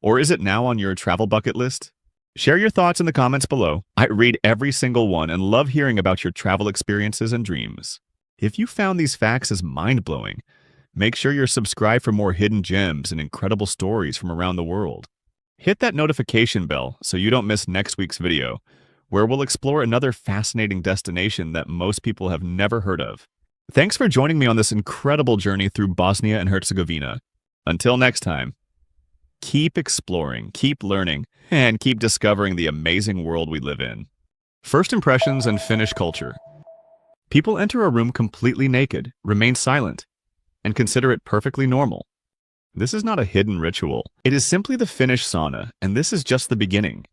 Or is it now on your travel bucket list? Share your thoughts in the comments below. I read every single one and love hearing about your travel experiences and dreams. If you found these facts as mind-blowing, make sure you're subscribed for more hidden gems and incredible stories from around the world. Hit that notification bell so you don't miss next week's video, where we'll explore another fascinating destination that most people have never heard of. Thanks for joining me on this incredible journey through Bosnia and Herzegovina. Until next time, keep exploring, keep learning, and keep discovering the amazing world we live in. First impressions and Finnish culture. People enter a room completely naked, remain silent, and consider it perfectly normal. This is not a hidden ritual. It is simply the Finnish sauna, and this is just the beginning.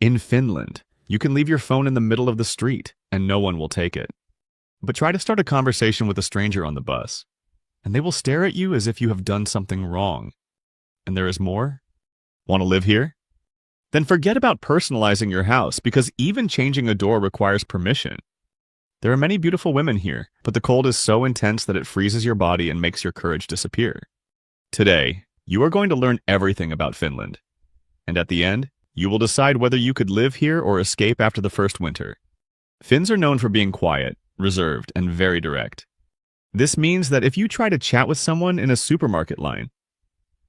In Finland, you can leave your phone in the middle of the street, and no one will take it. But try to start a conversation with a stranger on the bus, and they will stare at you as if you have done something wrong. And there is more? Want to live here? Then forget about personalizing your house, because even changing a door requires permission. There are many beautiful women here, but the cold is so intense that it freezes your body and makes your courage disappear. Today, you are going to learn everything about Finland. And at the end, you will decide whether you could live here or escape after the first winter. Finns are known for being quiet, reserved, and very direct. This means that if you try to chat with someone in a supermarket line,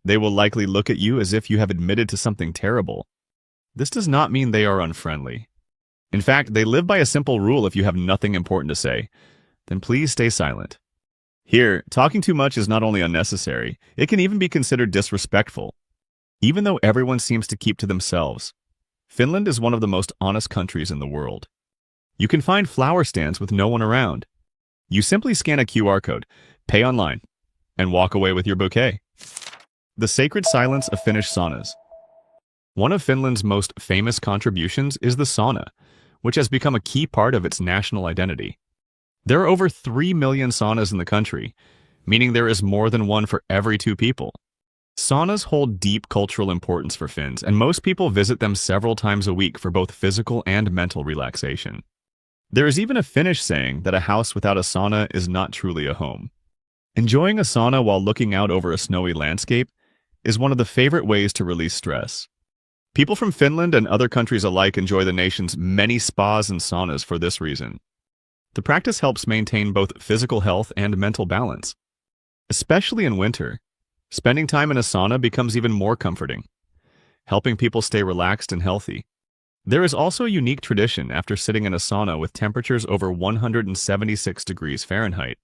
they will likely look at you as if you have admitted to something terrible. This does not mean they are unfriendly. In fact, they live by a simple rule: if you have nothing important to say, then please stay silent. Here, talking too much is not only unnecessary, it can even be considered disrespectful. Even though everyone seems to keep to themselves, Finland is one of the most honest countries in the world. You can find flower stands with no one around. You simply scan a QR code, pay online, and walk away with your bouquet. The sacred silence of Finnish saunas. One of Finland's most famous contributions is the sauna, which has become a key part of its national identity. There are over 3 million saunas in the country, meaning there is more than one for every 2 people. Saunas hold deep cultural importance for Finns, and most people visit them several times a week for both physical and mental relaxation. There is even a Finnish saying that a house without a sauna is not truly a home. Enjoying a sauna while looking out over a snowy landscape is one of the favorite ways to release stress. People from Finland and other countries alike enjoy the nation's many spas and saunas for this reason. The practice helps maintain both physical health and mental balance. Especially in winter, spending time in a sauna becomes even more comforting, helping people stay relaxed and healthy. There is also a unique tradition after sitting in a sauna with temperatures over 176 degrees Fahrenheit.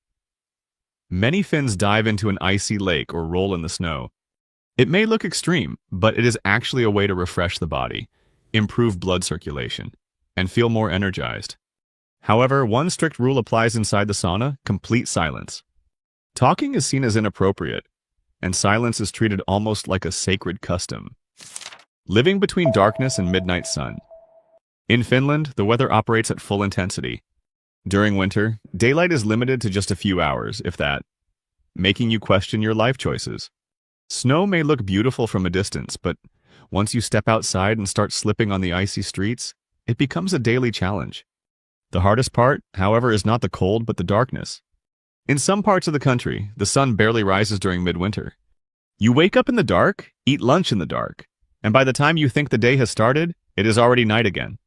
Many Finns dive into an icy lake or roll in the snow. It may look extreme, but it is actually a way to refresh the body, improve blood circulation, and feel more energized. However, one strict rule applies inside the sauna: complete silence. Talking is seen as inappropriate, and silence is treated almost like a sacred custom. Living between darkness and midnight sun. In Finland, the weather operates at full intensity. During winter, daylight is limited to just a few hours, if that, making you question your life choices. Snow may look beautiful from a distance, but once you step outside and start slipping on the icy streets, it becomes a daily challenge. The hardest part, however, is not the cold but the darkness. In some parts of the country, the sun barely rises during midwinter. You wake up in the dark, eat lunch in the dark, and by the time you think the day has started, it is already night again.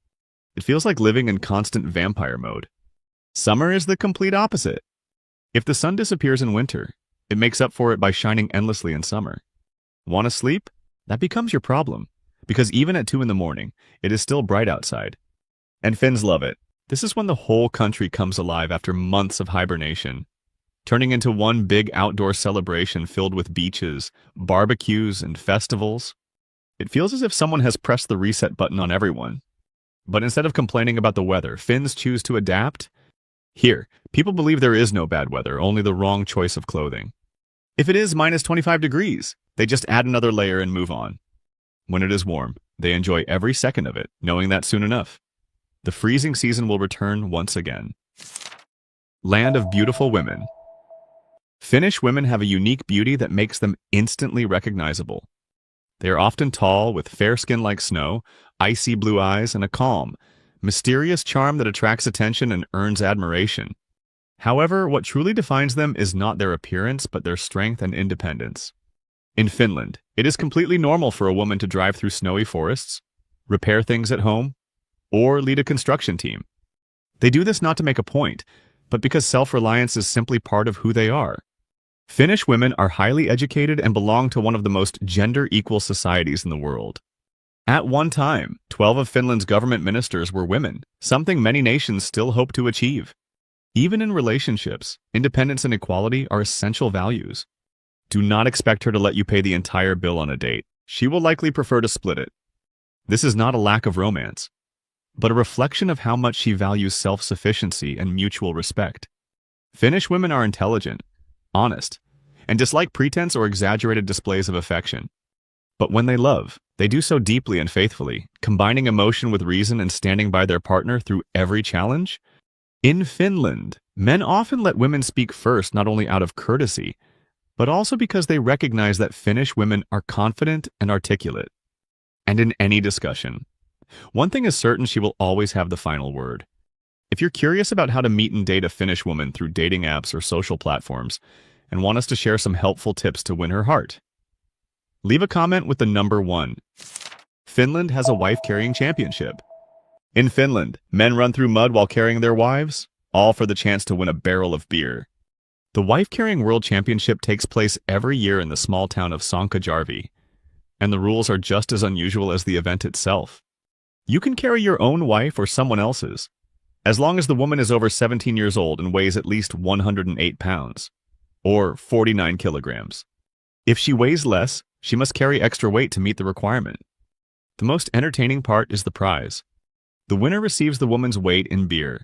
It feels like living in constant vampire mode. Summer is the complete opposite. If the sun disappears in winter, it makes up for it by shining endlessly in summer. Want to sleep? That becomes your problem, because even at 2 in the morning, it is still bright outside. And Finns love it. This is when the whole country comes alive after months of hibernation, turning into one big outdoor celebration filled with beaches, barbecues, and festivals. It feels as if someone has pressed the reset button on everyone. But instead of complaining about the weather, Finns choose to adapt. Here, people believe there is no bad weather, only the wrong choice of clothing. If it is minus 25 degrees, they just add another layer and move on. When it is warm, they enjoy every second of it, knowing that soon enough, the freezing season will return once again. Land of beautiful women. Finnish women have a unique beauty that makes them instantly recognizable. They are often tall, with fair skin like snow, icy blue eyes, and a calm, mysterious charm that attracts attention and earns admiration. However, what truly defines them is not their appearance, but their strength and independence. In Finland, it is completely normal for a woman to drive through snowy forests, repair things at home, or lead a construction team. They do this not to make a point, but because self-reliance is simply part of who they are. Finnish women are highly educated and belong to one of the most gender-equal societies in the world. At one time, 12 of Finland's government ministers were women, something many nations still hope to achieve. Even in relationships, independence and equality are essential values. Do not expect her to let you pay the entire bill on a date. She will likely prefer to split it. This is not a lack of romance, but a reflection of how much she values self-sufficiency and mutual respect. Finnish women are intelligent, honest, and dislike pretense or exaggerated displays of affection. But when they love, they do so deeply and faithfully, combining emotion with reason and standing by their partner through every challenge. In Finland, men often let women speak first not only out of courtesy, but also because they recognize that Finnish women are confident and articulate. And in any discussion, one thing is certain: she will always have the final word. If you're curious about how to meet and date a Finnish woman through dating apps or social platforms, and want us to share some helpful tips to win her heart, leave a comment with the number 1. Finland has a wife-carrying championship. In Finland, men run through mud while carrying their wives, all for the chance to win a barrel of beer. The wife-carrying world championship takes place every year in the small town of Socotri, and the rules are just as unusual as the event itself. You can carry your own wife or someone else's, as long as the woman is over 17 years old and weighs at least 108 pounds, or 49 kilograms. If she weighs less, she must carry extra weight to meet the requirement. The most entertaining part is the prize. The winner receives the woman's weight in beer.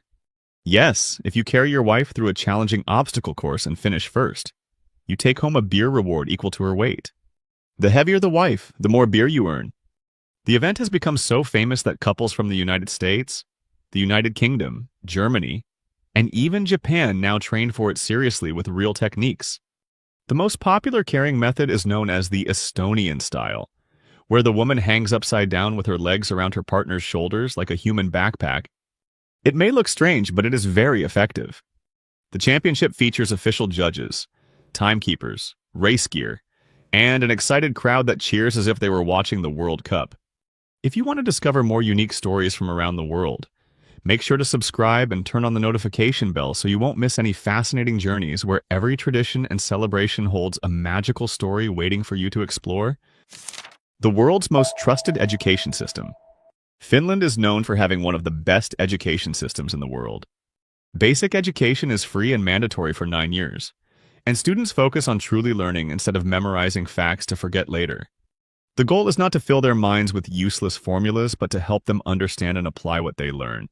Yes, if you carry your wife through a challenging obstacle course and finish first, you take home a beer reward equal to her weight. The heavier the wife, the more beer you earn. The event has become so famous that couples from the United States, the United Kingdom, Germany, and even Japan now train for it seriously with real techniques. The most popular carrying method is known as the Estonian style, where the woman hangs upside down with her legs around her partner's shoulders like a human backpack. It may look strange, but it is very effective. The championship features official judges, timekeepers, race gear, and an excited crowd that cheers as if they were watching the World Cup. If you want to discover more unique stories from around the world, make sure to subscribe and turn on the notification bell so you won't miss any fascinating journeys where every tradition and celebration holds a magical story waiting for you to explore. The world's most trusted education system. Finland is known for having one of the best education systems in the world. Basic education is free and mandatory for 9 years, and students focus on truly learning instead of memorizing facts to forget later. The goal is not to fill their minds with useless formulas, but to help them understand and apply what they learn.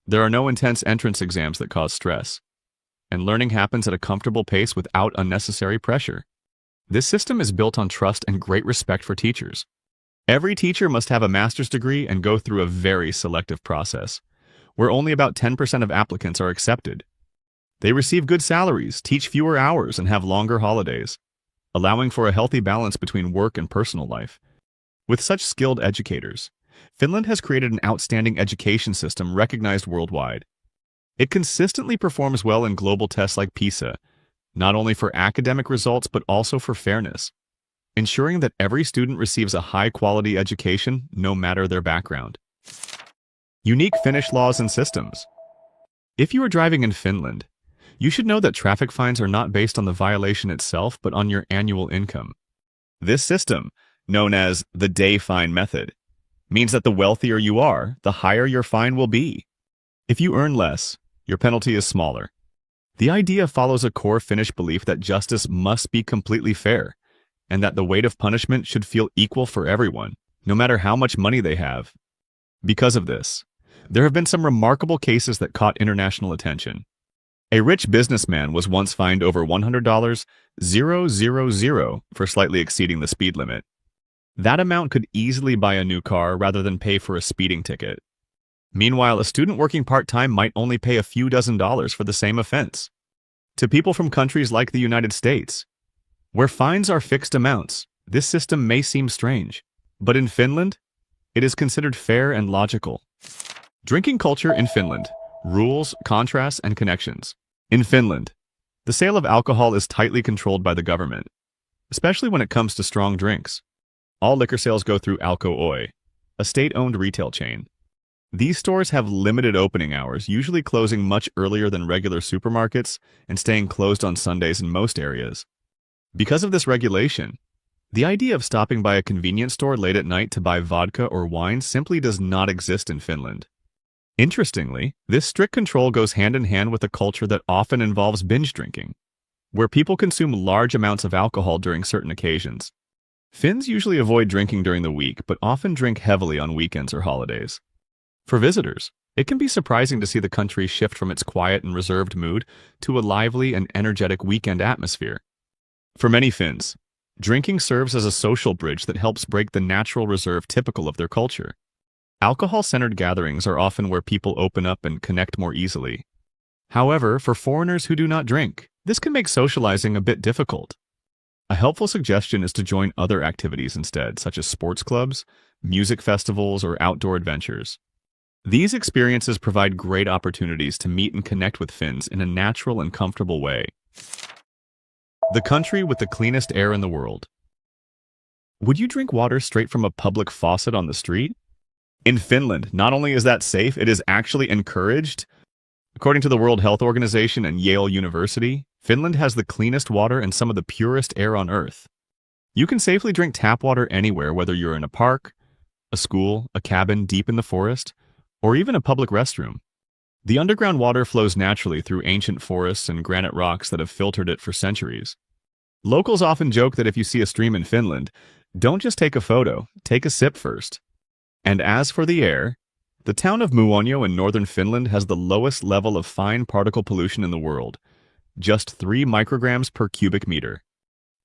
There are no intense entrance exams that cause stress, and learning happens at a comfortable pace without unnecessary pressure. This system is built on trust and great respect for teachers. Every teacher must have a master's degree and go through a very selective process, where only about 10% of applicants are accepted. They receive good salaries, teach fewer hours, and have longer holidays, allowing for a healthy balance between work and personal life. With such skilled educators, Finland has created an outstanding education system recognized worldwide. It consistently performs well in global tests like PISA, not only for academic results but also for fairness, ensuring that every student receives a high-quality education no matter their background. Unique Finnish laws and systems. If you are driving in Finland, you should know that traffic fines are not based on the violation itself but on your annual income. This system, known as the day fine method, means that the wealthier you are, the higher your fine will be. If you earn less, your penalty is smaller. The idea follows a core Finnish belief that justice must be completely fair, and that the weight of punishment should feel equal for everyone, no matter how much money they have. Because of this, there have been some remarkable cases that caught international attention. A rich businessman was once fined over $100,000 for slightly exceeding the speed limit. That amount could easily buy a new car rather than pay for a speeding ticket. Meanwhile, a student working part-time might only pay a few dozen for the same offense. To people from countries like the United States, where fines are fixed amounts, this system may seem strange, but in Finland, it is considered fair and logical. Drinking culture in Finland. Rules, contrasts, and connections. In Finland, the sale of alcohol is tightly controlled by the government, especially when it comes to strong drinks. All liquor sales go through Alko Oy, a state-owned retail chain. These stores have limited opening hours, usually closing much earlier than regular supermarkets and staying closed on Sundays in most areas. Because of this regulation, the idea of stopping by a convenience store late at night to buy vodka or wine simply does not exist in Finland. Interestingly, this strict control goes hand in hand with a culture that often involves binge drinking, where people consume large amounts of alcohol during certain occasions. Finns usually avoid drinking during the week, but often drink heavily on weekends or holidays. For visitors, it can be surprising to see the country shift from its quiet and reserved mood to a lively and energetic weekend atmosphere. For many Finns, drinking serves as a social bridge that helps break the natural reserve typical of their culture. Alcohol-centered gatherings are often where people open up and connect more easily. However, for foreigners who do not drink, this can make socializing a bit difficult. A helpful suggestion is to join other activities instead, such as sports clubs, music festivals, or outdoor adventures. These experiences provide great opportunities to meet and connect with Finns in a natural and comfortable way. The country with the cleanest air in the world. Would you drink water straight from a public faucet on the street? In Finland, not only is that safe, it is actually encouraged. According to the World Health Organization and Yale University, Finland has the cleanest water and some of the purest air on Earth. You can safely drink tap water anywhere, whether you're in a park, a school, a cabin deep in the forest, or even a public restroom. The underground water flows naturally through ancient forests and granite rocks that have filtered it for centuries. Locals often joke that if you see a stream in Finland, don't just take a photo, take a sip first. And as for the air, the town of Muonio in northern Finland has the lowest level of fine particle pollution in the world, just 3 micrograms per cubic meter.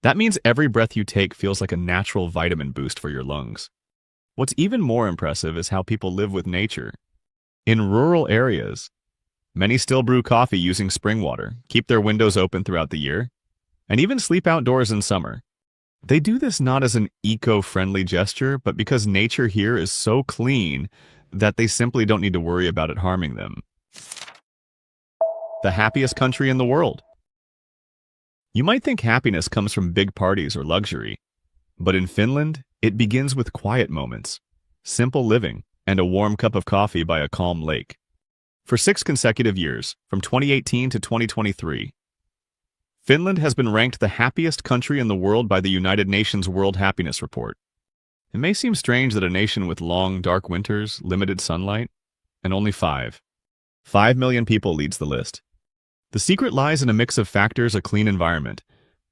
That means every breath you take feels like a natural vitamin boost for your lungs. What's even more impressive is how people live with nature. In rural areas, many still brew coffee using spring water, keep their windows open throughout the year, and even sleep outdoors in summer. They do this not as an eco-friendly gesture, but because nature here is so clean that they simply don't need to worry about it harming them. The happiest country in the world. You might think happiness comes from big parties or luxury, but in Finland, it begins with quiet moments, simple living, and a warm cup of coffee by a calm lake. For 6 consecutive years, from 2018 to 2023, Finland has been ranked the happiest country in the world by the United Nations World Happiness Report. It may seem strange that a nation with long, dark winters, limited sunlight, and only 5 million people leads the list. The secret lies in a mix of factors: a clean environment,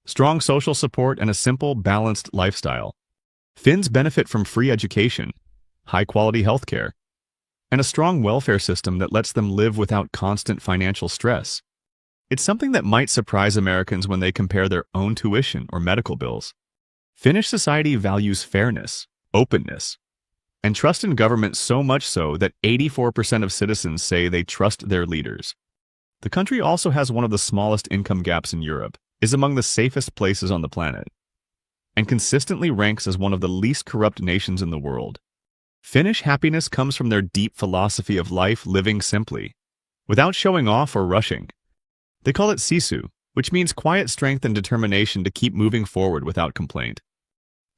strong social support, and a simple, balanced lifestyle. Finns benefit from free education, high-quality healthcare, and a strong welfare system that lets them live without constant financial stress. It's something that might surprise Americans when they compare their own tuition or medical bills. Finnish society values fairness, openness, and trust in government so much so that 84% of citizens say they trust their leaders. The country also has one of the smallest income gaps in Europe, is among the safest places on the planet, and consistently ranks as one of the least corrupt nations in the world. Finnish happiness comes from their deep philosophy of life, living simply, without showing off or rushing. They call it sisu, which means quiet strength and determination to keep moving forward without complaint.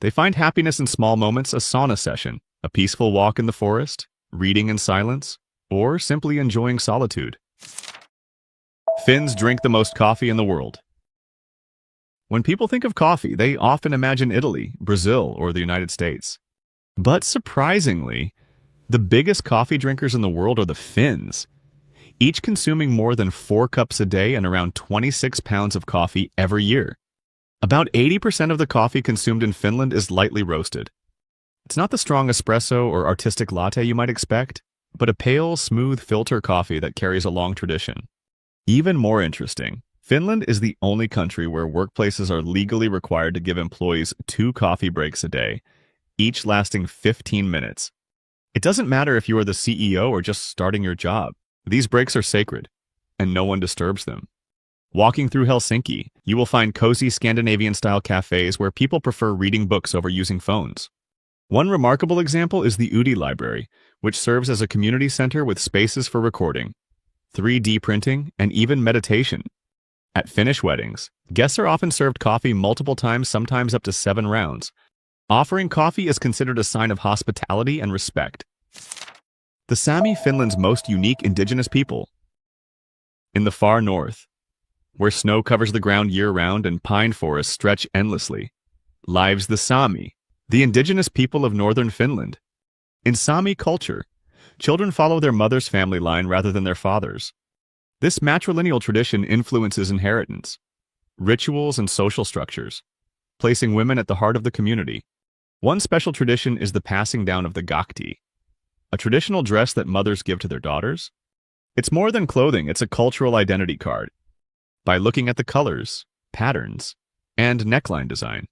They find happiness in small moments: a sauna session, a peaceful walk in the forest, reading in silence, or simply enjoying solitude. Finns drink the most coffee in the world. When people think of coffee, they often imagine Italy, Brazil, or the United States. But surprisingly, the biggest coffee drinkers in the world are the Finns, each consuming more than 4 cups a day and around 26 pounds of coffee every year. About 80% of the coffee consumed in Finland is lightly roasted. It's not the strong espresso or artistic latte you might expect, but a pale, smooth filter coffee that carries a long tradition. Even more interesting, Finland is the only country where workplaces are legally required to give employees 2 coffee breaks a day, each lasting 15 minutes. It doesn't matter if you are the CEO or just starting your job. These breaks are sacred, and no one disturbs them. Walking through Helsinki, you will find cozy Scandinavian-style cafes where people prefer reading books over using phones. One remarkable example is the Udi Library, which serves as a community center with spaces for recording, 3D printing, and even meditation. At Finnish weddings, guests are often served coffee multiple times, sometimes up to 7 rounds. Offering coffee is considered a sign of hospitality and respect. The Sami, Finland's most unique indigenous people. In the far north, where snow covers the ground year-round and pine forests stretch endlessly, lives the Sami, the indigenous people of northern Finland. In Sami culture, children follow their mother's family line rather than their father's. This matrilineal tradition influences inheritance, rituals, and social structures, placing women at the heart of the community. One special tradition is the passing down of the gakti, a traditional dress that mothers give to their daughters. It's more than clothing, it's a cultural identity card. By looking at the colors, patterns, and neckline design.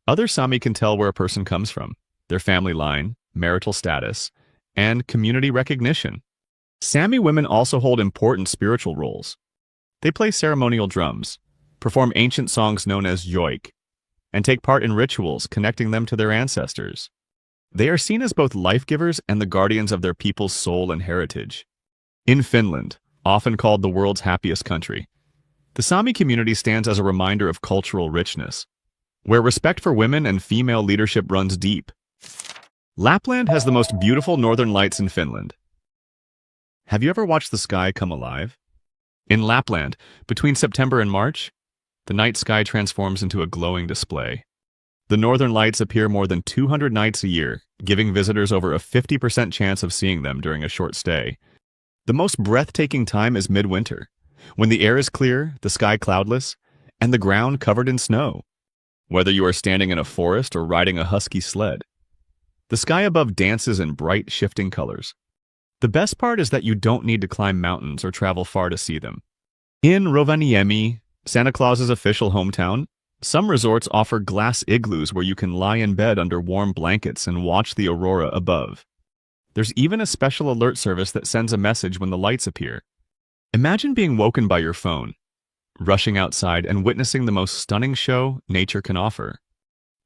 Other Sami can tell where a person comes from, their family line, marital status, and community recognition. Sami women also hold important spiritual roles. They play ceremonial drums, perform ancient songs known as joik, and take part in rituals connecting them to their ancestors. They are seen as both life-givers and the guardians of their people's soul and heritage. In Finland, often called the world's happiest country, the Sami community stands as a reminder of cultural richness, where respect for women and female leadership runs deep. Lapland has the most beautiful northern lights in Finland. Have you ever watched the sky come alive? In Lapland, between September and March, the night sky transforms into a glowing display. The northern lights appear more than 200 nights a year, giving visitors over a 50% chance of seeing them during a short stay. The most breathtaking time is midwinter, when the air is clear, the sky cloudless, and the ground covered in snow. Whether you are standing in a forest or riding a husky sled, the sky above dances in bright, shifting colors. The best part is that you don't need to climb mountains or travel far to see them. In Rovaniemi, Santa Claus's official hometown, some resorts offer glass igloos where you can lie in bed under warm blankets and watch the aurora above. There's even a special alert service that sends a message when the lights appear. Imagine being woken by your phone, rushing outside and witnessing the most stunning show nature can offer.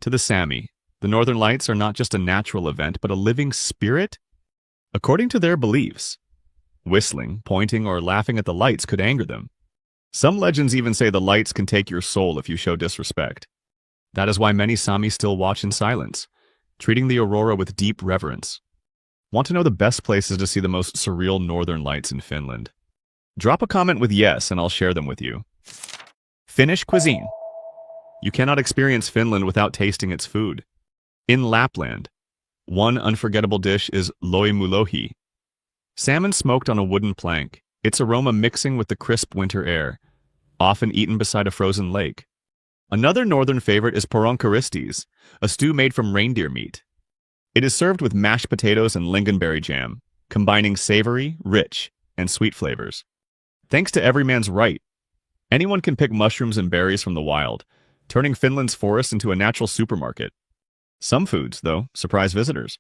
To the Sami, the Northern Lights are not just a natural event, but a living spirit. According to their beliefs, whistling, pointing, or laughing at the lights could anger them. Some legends even say the lights can take your soul if you show disrespect. That is why many Sami still watch in silence, treating the aurora with deep reverence. Want to know the best places to see the most surreal northern lights in Finland? Drop a comment with yes and I'll share them with you. Finnish cuisine. You cannot experience Finland without tasting its food. In Lapland, one unforgettable dish is loimulohi. Salmon smoked on a wooden plank, its aroma mixing with the crisp winter air, often eaten beside a frozen lake. Another northern favorite is poronkaristis, a stew made from reindeer meat. It is served with mashed potatoes and lingonberry jam, combining savory, rich, and sweet flavors. Thanks to every man's right, anyone can pick mushrooms and berries from the wild, turning Finland's forest into a natural supermarket. Some foods, though, surprise visitors.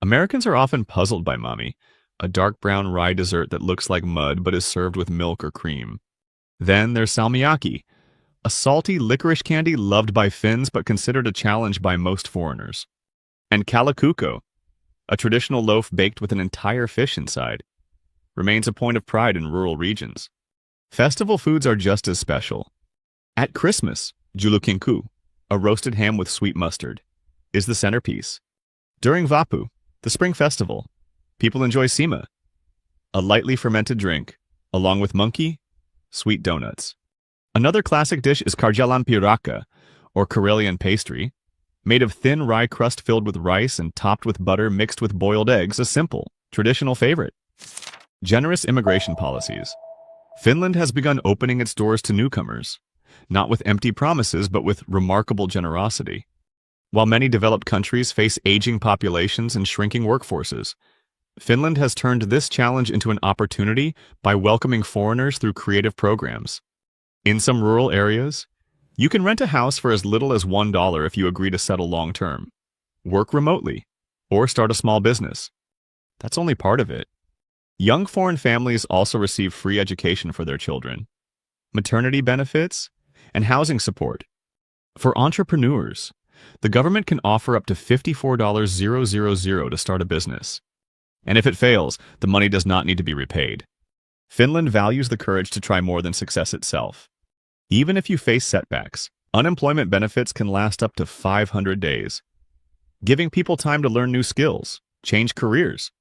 Americans are often puzzled by mami, a dark brown rye dessert that looks like mud but is served with milk or cream. Then there's salmiakki, a salty licorice candy loved by Finns but considered a challenge by most foreigners. And kalakukko, a traditional loaf baked with an entire fish inside, remains a point of pride in rural regions. Festival foods are just as special. At Christmas, julukinku, a roasted ham with sweet mustard, is the centerpiece. During Vapu, the spring festival, people enjoy sima, a lightly fermented drink, along with monkey, sweet donuts. Another classic dish is karjalan piraka, or Karelian pastry, made of thin rye crust filled with rice and topped with butter mixed with boiled eggs, a simple, traditional favorite. Generous immigration policies. Finland has begun opening its doors to newcomers, not with empty promises but with remarkable generosity. While many developed countries face aging populations and shrinking workforces, Finland has turned this challenge into an opportunity by welcoming foreigners through creative programs. In some rural areas, you can rent a house for as little as $1 if you agree to settle long-term, work remotely, or start a small business. That's only part of it. Young foreign families also receive free education for their children, maternity benefits, and housing support. For entrepreneurs, the government can offer up to $54,000 to start a business. And if it fails, the money does not need to be repaid. Finland values the courage to try more than success itself. Even if you face setbacks, unemployment benefits can last up to 500 days, giving people time to learn new skills, change careers,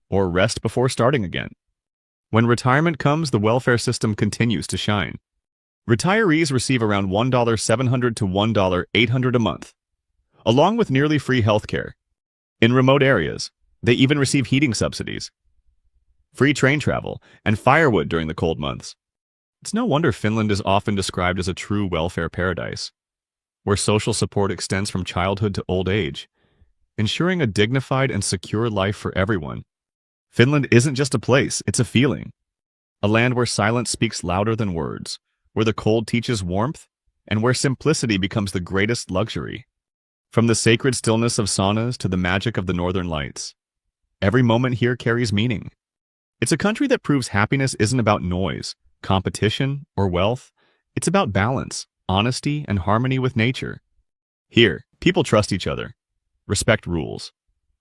or rest before starting again. When retirement comes, the welfare system continues to shine. Retirees receive around $1,700 to $1,800 a month, along with nearly free healthcare. In remote areas, they even receive heating subsidies, free train travel, and firewood during the cold months. It's no wonder Finland is often described as a true welfare paradise, where social support extends from childhood to old age, ensuring a dignified and secure life for everyone. Finland isn't just a place, it's a feeling. A land where silence speaks louder than words, where the cold teaches warmth, and where simplicity becomes the greatest luxury. From the sacred stillness of saunas to the magic of the northern lights, every moment here carries meaning. It's a country that proves happiness isn't about noise, competition, or wealth. It's about balance, honesty, and harmony with nature. Here, people trust each other, respect rules,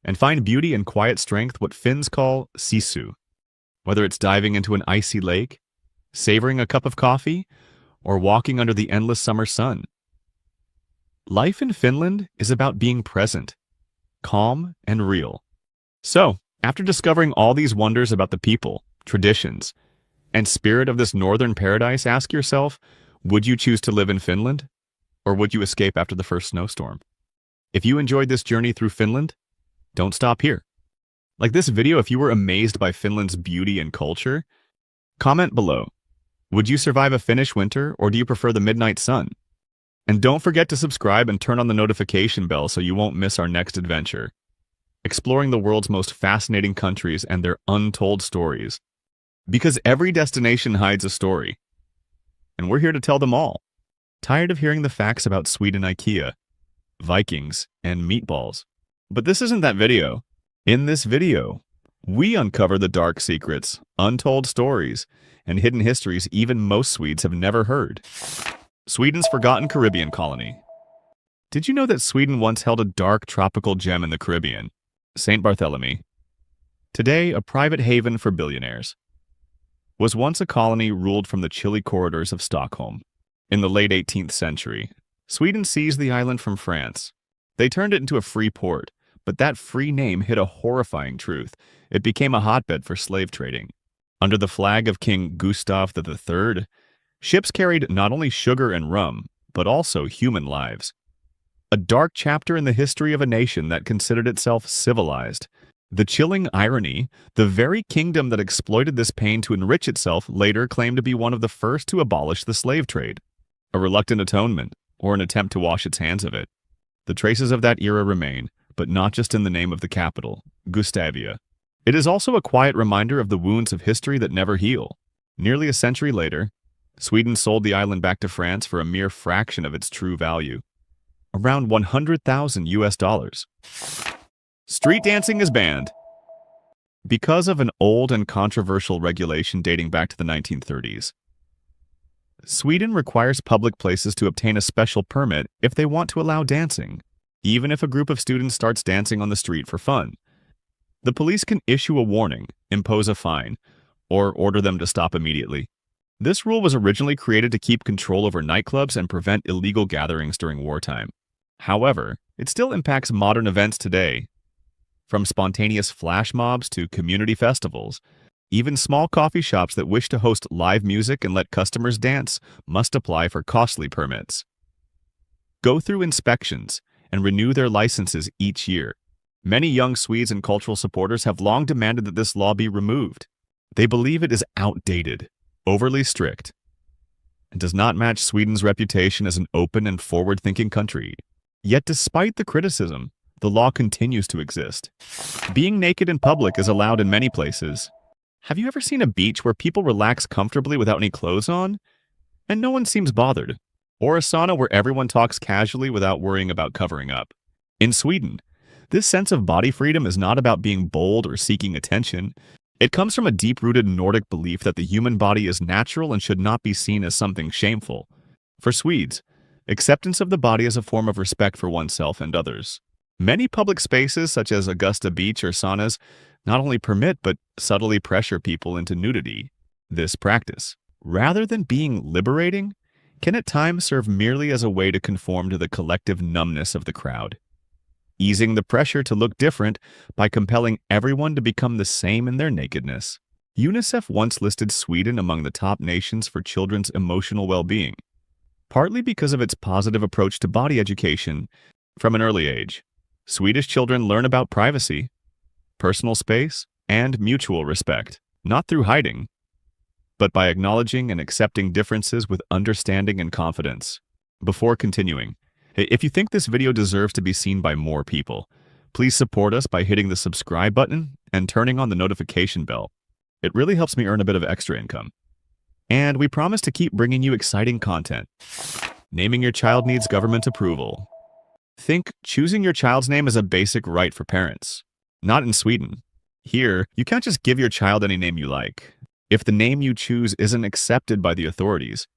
and find beauty and quiet strength what Finns call sisu. Whether it's diving into an icy lake, savoring a cup of coffee, or walking under the endless summer sun. Life in Finland is about being present, calm, and real. So, after discovering all these wonders about the people, traditions, and spirit of this northern paradise, ask yourself, would you choose to live in Finland? Or would you escape after the first snowstorm? If you enjoyed this journey through Finland, don't stop here. Like this video, if you were amazed by Finland's beauty and culture, comment below. Would you survive a Finnish winter, or do you prefer the midnight sun? And don't forget to subscribe and turn on the notification bell so you won't miss our next adventure, exploring the world's most fascinating countries and their untold stories. Because every destination hides a story, and we're here to tell them all. Tired of hearing the facts about Sweden, IKEA, Vikings, and meatballs? But this isn't that video. In this video, we uncover the dark secrets, untold stories, and hidden histories even most Swedes have never heard. Sweden's forgotten Caribbean colony. Did you know that Sweden once held a dark tropical gem in the Caribbean, St. Barthélemy? Today, a private haven for billionaires. Was once a colony ruled from the chilly corridors of Stockholm. In the late 18th century, Sweden seized the island from France. They turned it into a free port, but that free name hid a horrifying truth. It became a hotbed for slave trading. Under the flag of King Gustav III, ships carried not only sugar and rum, but also human lives. A dark chapter in the history of a nation that considered itself civilized. The chilling irony, the very kingdom that exploited this pain to enrich itself later claimed to be one of the first to abolish the slave trade. A reluctant atonement, or an attempt to wash its hands of it. The traces of that era remain, but not just in the name of the capital, Gustavia. It is also a quiet reminder of the wounds of history that never heal. Nearly a century later, Sweden sold the island back to France for a mere fraction of its true value, around $100,000. Street dancing is banned. Because of an old and controversial regulation dating back to the 1930s, Sweden requires public places to obtain a special permit if they want to allow dancing, even if a group of students starts dancing on the street for fun. The police can issue a warning, impose a fine, or order them to stop immediately. This rule was originally created to keep control over nightclubs and prevent illegal gatherings during wartime. However, it still impacts modern events today. From spontaneous flash mobs to community festivals, even small coffee shops that wish to host live music and let customers dance must apply for costly permits. Go through inspections and renew their licenses each year. Many young Swedes and cultural supporters have long demanded that this law be removed. They believe it is outdated, overly strict, and does not match Sweden's reputation as an open and forward-thinking country. Yet despite the criticism, the law continues to exist. Being naked in public is allowed in many places. Have you ever seen a beach where people relax comfortably without any clothes on, and no one seems bothered? Or a sauna where everyone talks casually without worrying about covering up? In Sweden, this sense of body freedom is not about being bold or seeking attention. It comes from a deep-rooted Nordic belief that the human body is natural and should not be seen as something shameful. For Swedes, acceptance of the body is a form of respect for oneself and others. Many public spaces, such as Augusta Beach or saunas, not only permit but subtly pressure people into nudity. This practice, rather than being liberating, can at times serve merely as a way to conform to the collective numbness of the crowd, easing the pressure to look different by compelling everyone to become the same in their nakedness. UNICEF once listed Sweden among the top nations for children's emotional well-being, partly because of its positive approach to body education from an early age. Swedish children learn about privacy, personal space, and mutual respect, not through hiding, but by acknowledging and accepting differences with understanding and confidence. Before continuing, if you think this video deserves to be seen by more people, please support us by hitting the subscribe button and turning on the notification bell. It really helps me earn a bit of extra income. And we promise to keep bringing you exciting content. Naming your child needs government approval. Think choosing your child's name is a basic right for parents. Not in Sweden. Here, you can't just give your child any name you like. If the name you choose isn't accepted by the authorities,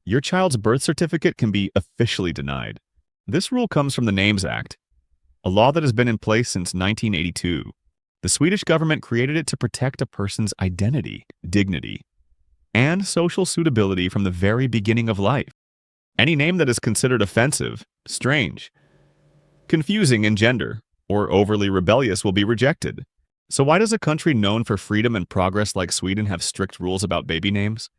your child's birth certificate can be officially denied. This rule comes from the Names Act, a law that has been in place since 1982. The Swedish government created it to protect a person's identity, dignity, and social suitability from the very beginning of life. Any name that is considered offensive, strange, confusing in gender, or overly rebellious will be rejected. So why does a country known for freedom and progress like Sweden have strict rules about baby names?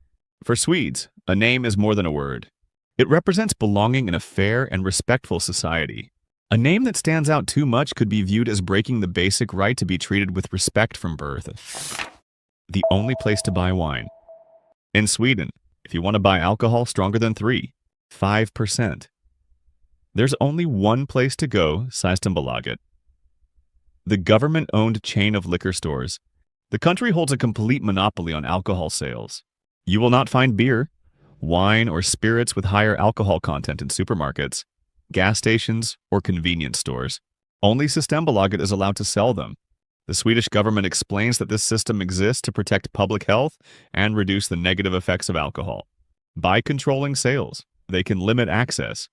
For Swedes, a name is more than a word. It represents belonging in a fair and respectful society. A name that stands out too much could be viewed as breaking the basic right to be treated with respect from birth. The only place to buy wine. In Sweden, if you want to buy alcohol stronger than 5%, there's only one place to go, Systembolaget. The government-owned chain of liquor stores. The country holds a complete monopoly on alcohol sales. You will not find beer, wine, or spirits with higher alcohol content in supermarkets, gas stations, or convenience stores. Only Systembolaget is allowed to sell them. The Swedish government explains that this system exists to protect public health and reduce the negative effects of alcohol. By controlling sales, they can limit access,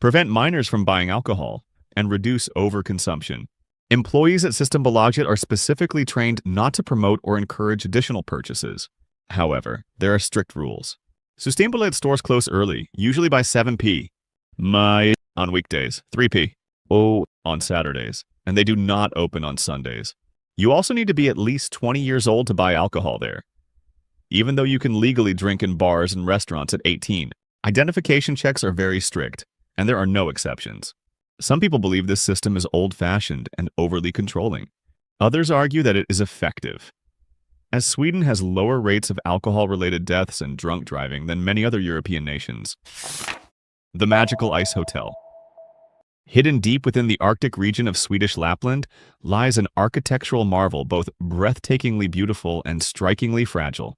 prevent minors from buying alcohol, and reduce overconsumption. Employees at Systembolaget are specifically trained not to promote or encourage additional purchases. However, there are strict rules. Systembolaget stores close early, usually by 7 p.m. On weekdays, 3 p.m. on Saturdays, and they do not open on Sundays. You also need to be at least 20 years old to buy alcohol there. Even though you can legally drink in bars and restaurants at 18, identification checks are very strict, and there are no exceptions. Some people believe this system is old-fashioned and overly controlling. Others argue that it is effective, as Sweden has lower rates of alcohol-related deaths and drunk driving than many other European nations. The Magical Ice Hotel. Hidden deep within the Arctic region of Swedish Lapland lies an architectural marvel both breathtakingly beautiful and strikingly fragile.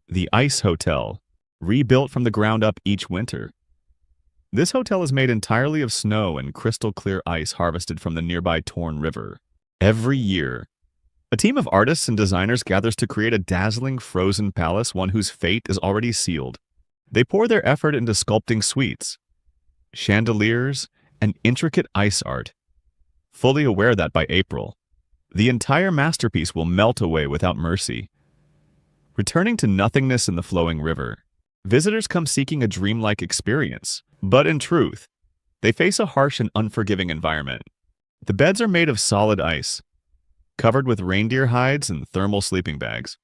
The Ice Hotel, rebuilt from the ground up each winter. This hotel is made entirely of snow and crystal-clear ice harvested from the nearby Torn River. Every year, a team of artists and designers gathers to create a dazzling frozen palace, one whose fate is already sealed. They pour their effort into sculpting suites, chandeliers, and intricate ice art, fully aware that by April, the entire masterpiece will melt away without mercy. Returning to nothingness in the flowing river, visitors come seeking a dreamlike experience, but in truth, they face a harsh and unforgiving environment. The beds are made of solid ice, covered with reindeer hides and thermal sleeping bags,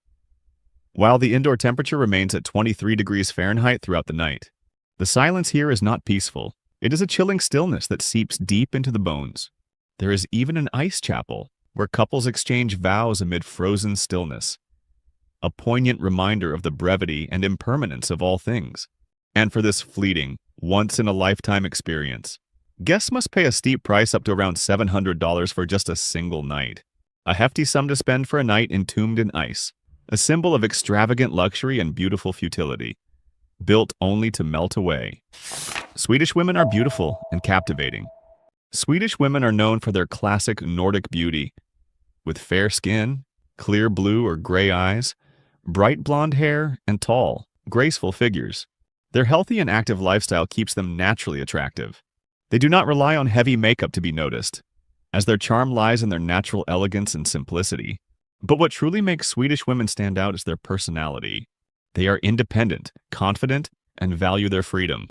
while the indoor temperature remains at 23 degrees Fahrenheit throughout the night. The silence here is not peaceful. It is a chilling stillness that seeps deep into the bones. There is even an ice chapel, where couples exchange vows amid frozen stillness, a poignant reminder of the brevity and impermanence of all things. And for this fleeting, once-in-a-lifetime experience, guests must pay a steep price up to around $700 for just a single night. A hefty sum to spend for a night entombed in ice, a symbol of extravagant luxury and beautiful futility, built only to melt away. Swedish women are beautiful and captivating. Swedish women are known for their classic Nordic beauty, with fair skin, clear blue or gray eyes, bright blonde hair, and tall, graceful figures. Their healthy and active lifestyle keeps them naturally attractive. They do not rely on heavy makeup to be noticed, as their charm lies in their natural elegance and simplicity. But what truly makes Swedish women stand out is their personality. They are independent, confident, and value their freedom.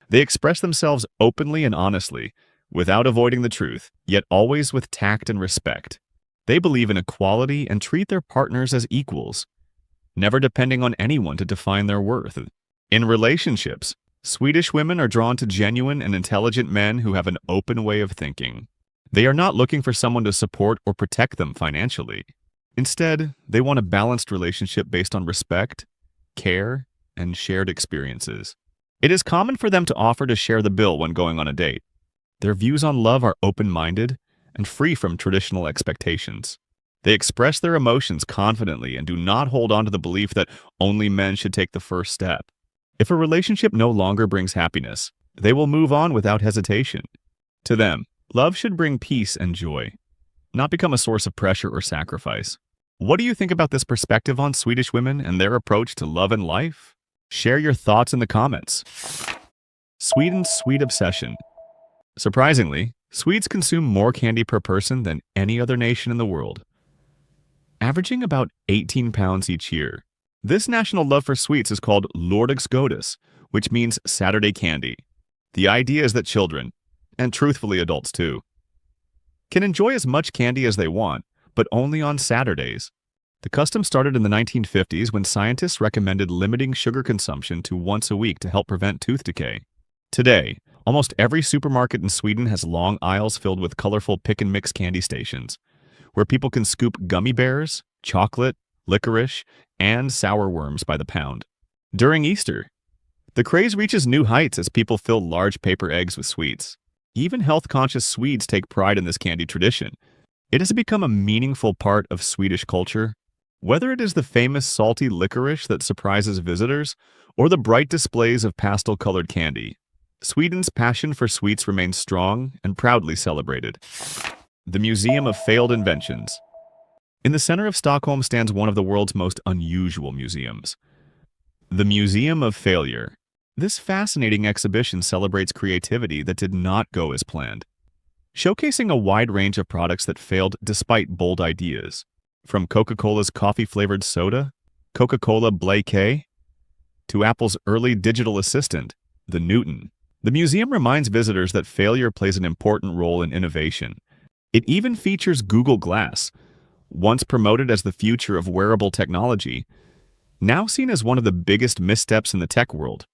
They express themselves openly and honestly, without avoiding the truth, yet always with tact and respect. They believe in equality and treat their partners as equals, never depending on anyone to define their worth. In relationships, Swedish women are drawn to genuine and intelligent men who have an open way of thinking. They are not looking for someone to support or protect them financially. Instead, they want a balanced relationship based on respect, care, and shared experiences. It is common for them to offer to share the bill when going on a date. Their views on love are open-minded and free from traditional expectations. They express their emotions confidently and do not hold on to the belief that only men should take the first step. If a relationship no longer brings happiness, they will move on without hesitation. To them, love should bring peace and joy, not become a source of pressure or sacrifice. What do you think about this perspective on Swedish women and their approach to love and life? Share your thoughts in the comments. Sweden's sweet obsession. Surprisingly, Swedes consume more candy per person than any other nation in the world, averaging about 18 pounds each year. This national love for sweets is called lördagsgodis, which means Saturday candy. The idea is that children, and truthfully adults too, can enjoy as much candy as they want, but only on Saturdays. The custom started in the 1950s when scientists recommended limiting sugar consumption to once a week to help prevent tooth decay. Today, almost every supermarket in Sweden has long aisles filled with colorful pick-and-mix candy stations, where people can scoop gummy bears, chocolate, licorice, and sour worms by the pound. During Easter, the craze reaches new heights as people fill large paper eggs with sweets. Even health-conscious Swedes take pride in this candy tradition. It has become a meaningful part of Swedish culture. Whether it is the famous salty licorice that surprises visitors or the bright displays of pastel-colored candy, Sweden's passion for sweets remains strong and proudly celebrated. The Museum of Failed Inventions. In the center of Stockholm stands one of the world's most unusual museums, the Museum of Failure. This fascinating exhibition celebrates creativity that did not go as planned, showcasing a wide range of products that failed despite bold ideas. From Coca-Cola's coffee-flavored soda, Coca-Cola Blake, to Apple's early digital assistant, the Newton. The museum reminds visitors that failure plays an important role in innovation. It even features Google Glass, once promoted as the future of wearable technology, now seen as one of the biggest missteps in the tech world.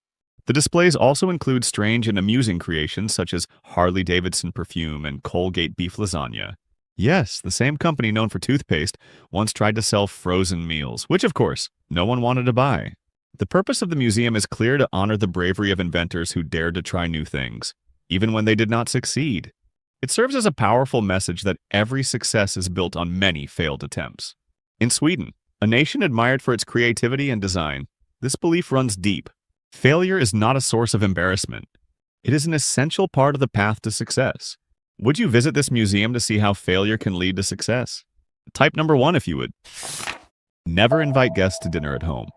The displays also include strange and amusing creations such as Harley-Davidson perfume and Colgate beef lasagna. Yes, the same company known for toothpaste once tried to sell frozen meals, which of course, no one wanted to buy. The purpose of the museum is clear: to honor the bravery of inventors who dared to try new things, even when they did not succeed. It serves as a powerful message that every success is built on many failed attempts. In Sweden, a nation admired for its creativity and design, this belief runs deep. Failure is not a source of embarrassment. It is an essential part of the path to success. Would you visit this museum to see how failure can lead to success? Type number 1 if you would. Never invite guests to dinner at home.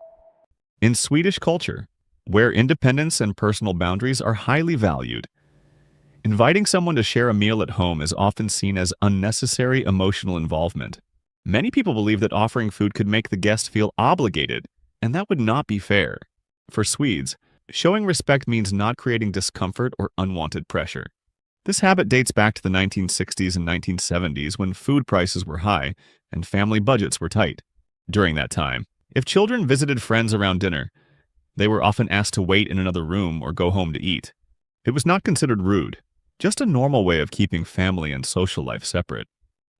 In Swedish culture, where independence and personal boundaries are highly valued, inviting someone to share a meal at home is often seen as unnecessary emotional involvement. Many people believe that offering food could make the guest feel obligated, and that would not be fair. For Swedes, showing respect means not creating discomfort or unwanted pressure. This habit dates back to the 1960s and 1970s when food prices were high and family budgets were tight. During that time, if children visited friends around dinner, they were often asked to wait in another room or go home to eat. It was not considered rude, just a normal way of keeping family and social life separate.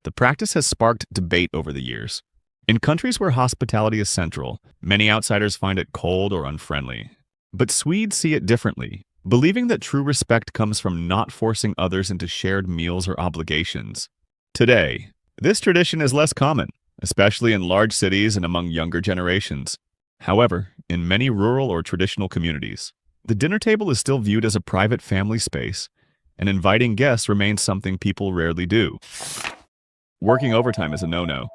The practice has sparked debate over the years. In countries where hospitality is central, many outsiders find it cold or unfriendly. But Swedes see it differently, believing that true respect comes from not forcing others into shared meals or obligations. Today, this tradition is less common, especially in large cities and among younger generations. However, in many rural or traditional communities, the dinner table is still viewed as a private family space, and inviting guests remains something people rarely do. Working overtime is a no-no.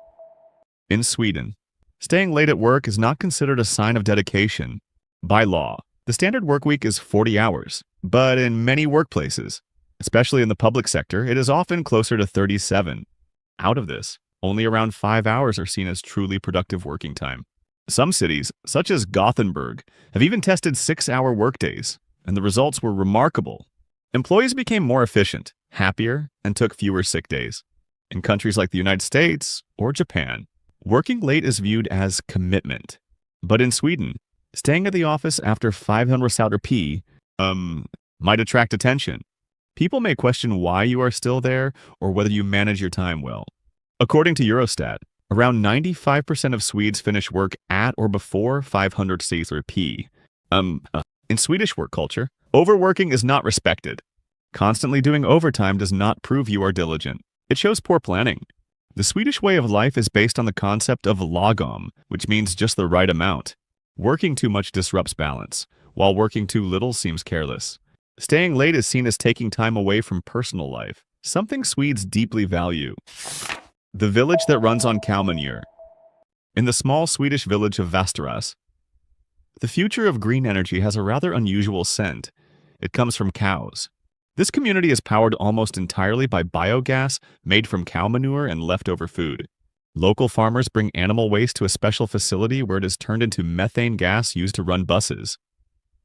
In Sweden, staying late at work is not considered a sign of dedication. By law, the standard workweek is 40 hours, but in many workplaces, especially in the public sector, it is often closer to 37. Out of this, only around 5 hours are seen as truly productive working time. Some cities, such as Gothenburg, have even tested 6-hour workdays, and the results were remarkable. Employees became more efficient, happier, and took fewer sick days. In countries like the United States or Japan, working late is viewed as commitment. But in Sweden, staying at the office after 500 p might attract attention. People may question why you are still there or whether you manage your time well. According to Eurostat, around 95% of Swedes finish work at or before 500 p. In Swedish work culture, overworking is not respected. Constantly doing overtime does not prove you are diligent. It shows poor planning. The Swedish way of life is based on the concept of lagom, which means just the right amount. Working too much disrupts balance, while working too little seems careless. Staying late is seen as taking time away from personal life, something Swedes deeply value. The village that runs on cow manure. In the small Swedish village of Västerås, the future of green energy has a rather unusual scent. It comes from cows. This community is powered almost entirely by biogas made from cow manure and leftover food. Local farmers bring animal waste to a special facility where it is turned into methane gas used to run buses,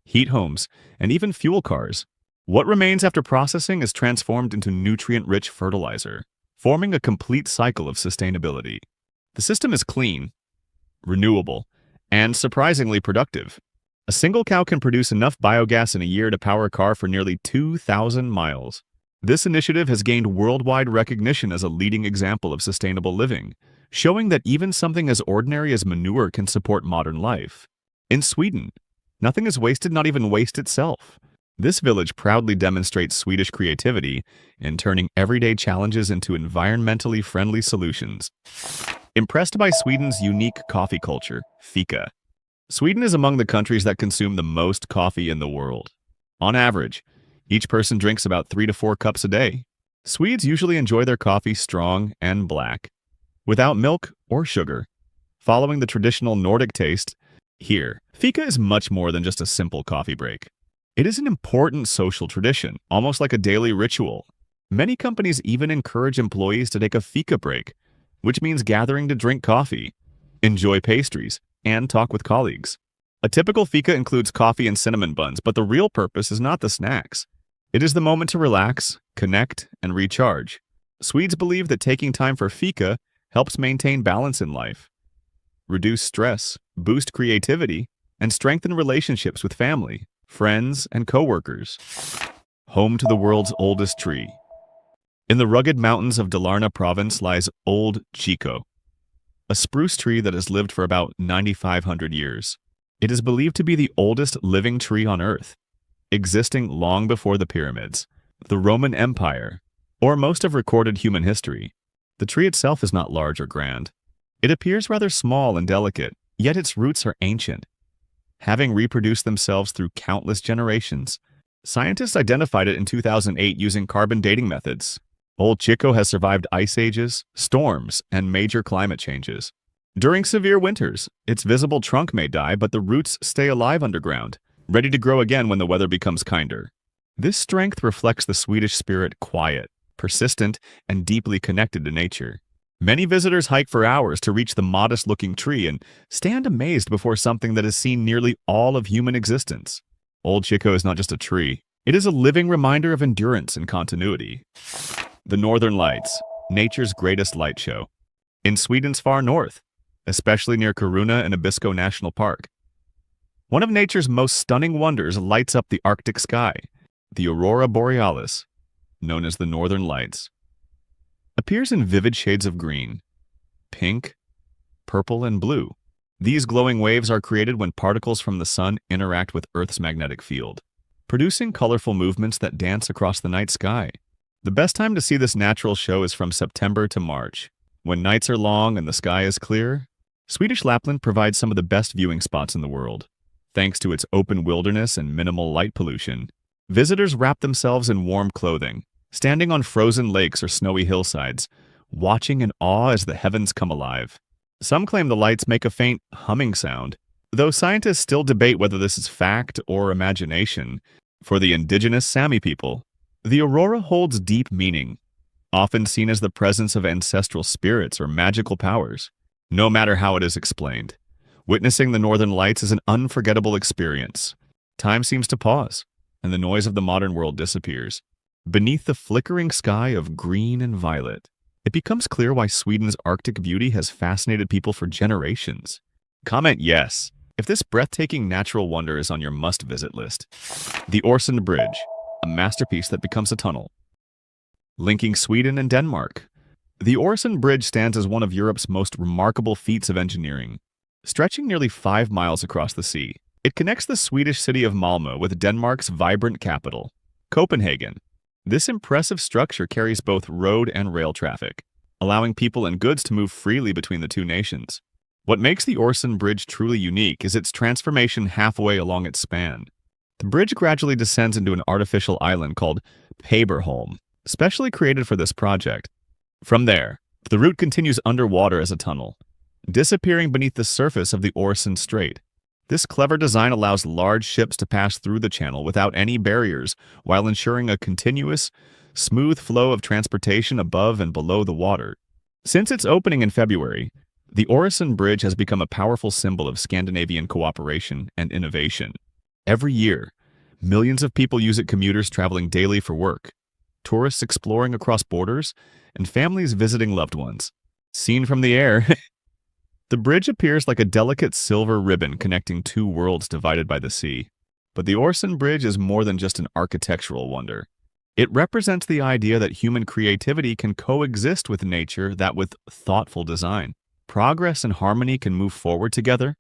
heat homes, and even fuel cars. What remains after processing is transformed into nutrient-rich fertilizer, forming a complete cycle of sustainability. The system is clean, renewable, and surprisingly productive. A single cow can produce enough biogas in a year to power a car for nearly 2,000 miles. This initiative has gained worldwide recognition as a leading example of sustainable living, showing that even something as ordinary as manure can support modern life. In Sweden, nothing is wasted, not even waste itself. This village proudly demonstrates Swedish creativity in turning everyday challenges into environmentally friendly solutions. Impressed by Sweden's unique coffee culture, fika. Sweden is among the countries that consume the most coffee in the world. On average, each person drinks about 3 to 4 cups a day. Swedes usually enjoy their coffee strong and black, without milk or sugar. Following the traditional Nordic taste, here, fika is much more than just a simple coffee break. It is an important social tradition, almost like a daily ritual. Many companies even encourage employees to take a fika break, which means gathering to drink coffee, enjoy pastries, and talk with colleagues. A typical fika includes coffee and cinnamon buns, but the real purpose is not the snacks. It is the moment to relax, connect, and recharge. Swedes believe that taking time for fika helps maintain balance in life, reduce stress, boost creativity, and strengthen relationships with family, friends, and coworkers. Home to the world's oldest tree. In the rugged mountains of Dalarna province lies Old Chico, a spruce tree that has lived for about 9,500 years. It is believed to be the oldest living tree on Earth, existing long before the pyramids, the Roman Empire, or most of recorded human history. The tree itself is not large or grand. It appears rather small and delicate, yet its roots are ancient, having reproduced themselves through countless generations. Scientists identified it in 2008 using carbon dating methods. Old Chico has survived ice ages, storms, and major climate changes. During severe winters, its visible trunk may die, but the roots stay alive underground, ready to grow again when the weather becomes kinder. This strength reflects the Swedish spirit: quiet, persistent, and deeply connected to nature. Many visitors hike for hours to reach the modest-looking tree and stand amazed before something that has seen nearly all of human existence. Old Chico is not just a tree. It is a living reminder of endurance and continuity. The Northern Lights, nature's greatest light show. In Sweden's far north, especially near Kiruna and Abisko National Park, one of nature's most stunning wonders lights up the Arctic sky. The aurora borealis, known as the Northern Lights, appears in vivid shades of green, pink, purple, and blue. These glowing waves are created when particles from the sun interact with Earth's magnetic field, producing colorful movements that dance across the night sky. The best time to see this natural show is from September to March, when nights are long and the sky is clear. Swedish Lapland provides some of the best viewing spots in the world. Thanks to its open wilderness and minimal light pollution, visitors wrap themselves in warm clothing, standing on frozen lakes or snowy hillsides, watching in awe as the heavens come alive. Some claim the lights make a faint humming sound, though scientists still debate whether this is fact or imagination. For the indigenous Sami people, the aurora holds deep meaning, often seen as the presence of ancestral spirits or magical powers. No matter how it is explained, witnessing the Northern Lights is an unforgettable experience. Time seems to pause, and the noise of the modern world disappears. Beneath the flickering sky of green and violet, it becomes clear why Sweden's Arctic beauty has fascinated people for generations. Comment yes if this breathtaking natural wonder is on your must-visit list. The Øresund Bridge, a masterpiece that becomes a tunnel, linking Sweden and Denmark. The Øresund Bridge stands as one of Europe's most remarkable feats of engineering. Stretching nearly 5 miles across the sea, it connects the Swedish city of Malmö with Denmark's vibrant capital, Copenhagen. This impressive structure carries both road and rail traffic, allowing people and goods to move freely between the two nations. What makes the Øresund Bridge truly unique is its transformation halfway along its span. The bridge gradually descends into an artificial island called Paberholm, specially created for this project. From there, the route continues underwater as a tunnel, disappearing beneath the surface of the Øresund Strait. This clever design allows large ships to pass through the channel without any barriers while ensuring a continuous, smooth flow of transportation above and below the water. Since its opening in February, the Øresund Bridge has become a powerful symbol of Scandinavian cooperation and innovation. Every year, millions of people use it, commuters traveling daily for work, tourists exploring across borders, and families visiting loved ones. Seen from the air, the bridge appears like a delicate silver ribbon connecting two worlds divided by the sea. But the Øresund Bridge is more than just an architectural wonder. It represents the idea that human creativity can coexist with nature, that with thoughtful design, progress and harmony can move forward together.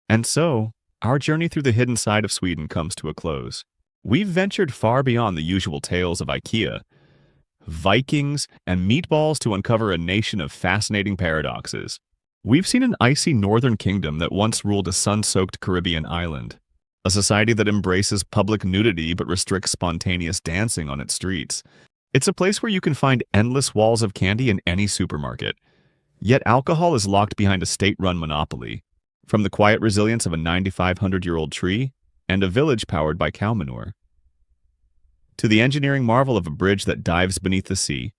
And so, our journey through the hidden side of Sweden comes to a close. We've ventured far beyond the usual tales of IKEA, Vikings, and meatballs to uncover a nation of fascinating paradoxes. We've seen an icy northern kingdom that once ruled a sun-soaked Caribbean island, a society that embraces public nudity but restricts spontaneous dancing on its streets. It's a place where you can find endless walls of candy in any supermarket, yet alcohol is locked behind a state-run monopoly. From the quiet resilience of a 9,500-year-old tree and a village powered by cow manure, to the engineering marvel of a bridge that dives beneath the sea,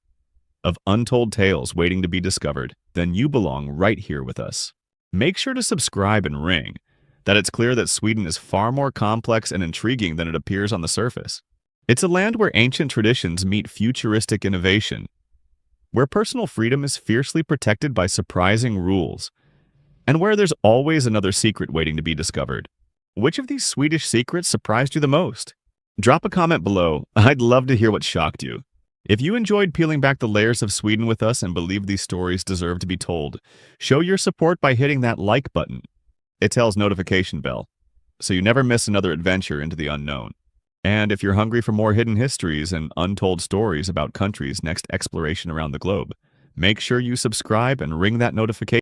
of untold tales waiting to be discovered, then you belong right here with us. Make sure to subscribe and ring, that it's clear that Sweden is far more complex and intriguing than it appears on the surface. It's a land where ancient traditions meet futuristic innovation, where personal freedom is fiercely protected by surprising rules, and where there's always another secret waiting to be discovered. Which of these Swedish secrets surprised you the most? Drop a comment below. I'd love to hear what shocked you. If you enjoyed peeling back the layers of Sweden with us and believe these stories deserve to be told, show your support by hitting that like button. It tells notification bell, so you never miss another adventure into the unknown. And if you're hungry for more hidden histories and untold stories about countries' next exploration around the globe, make sure you subscribe and ring that notification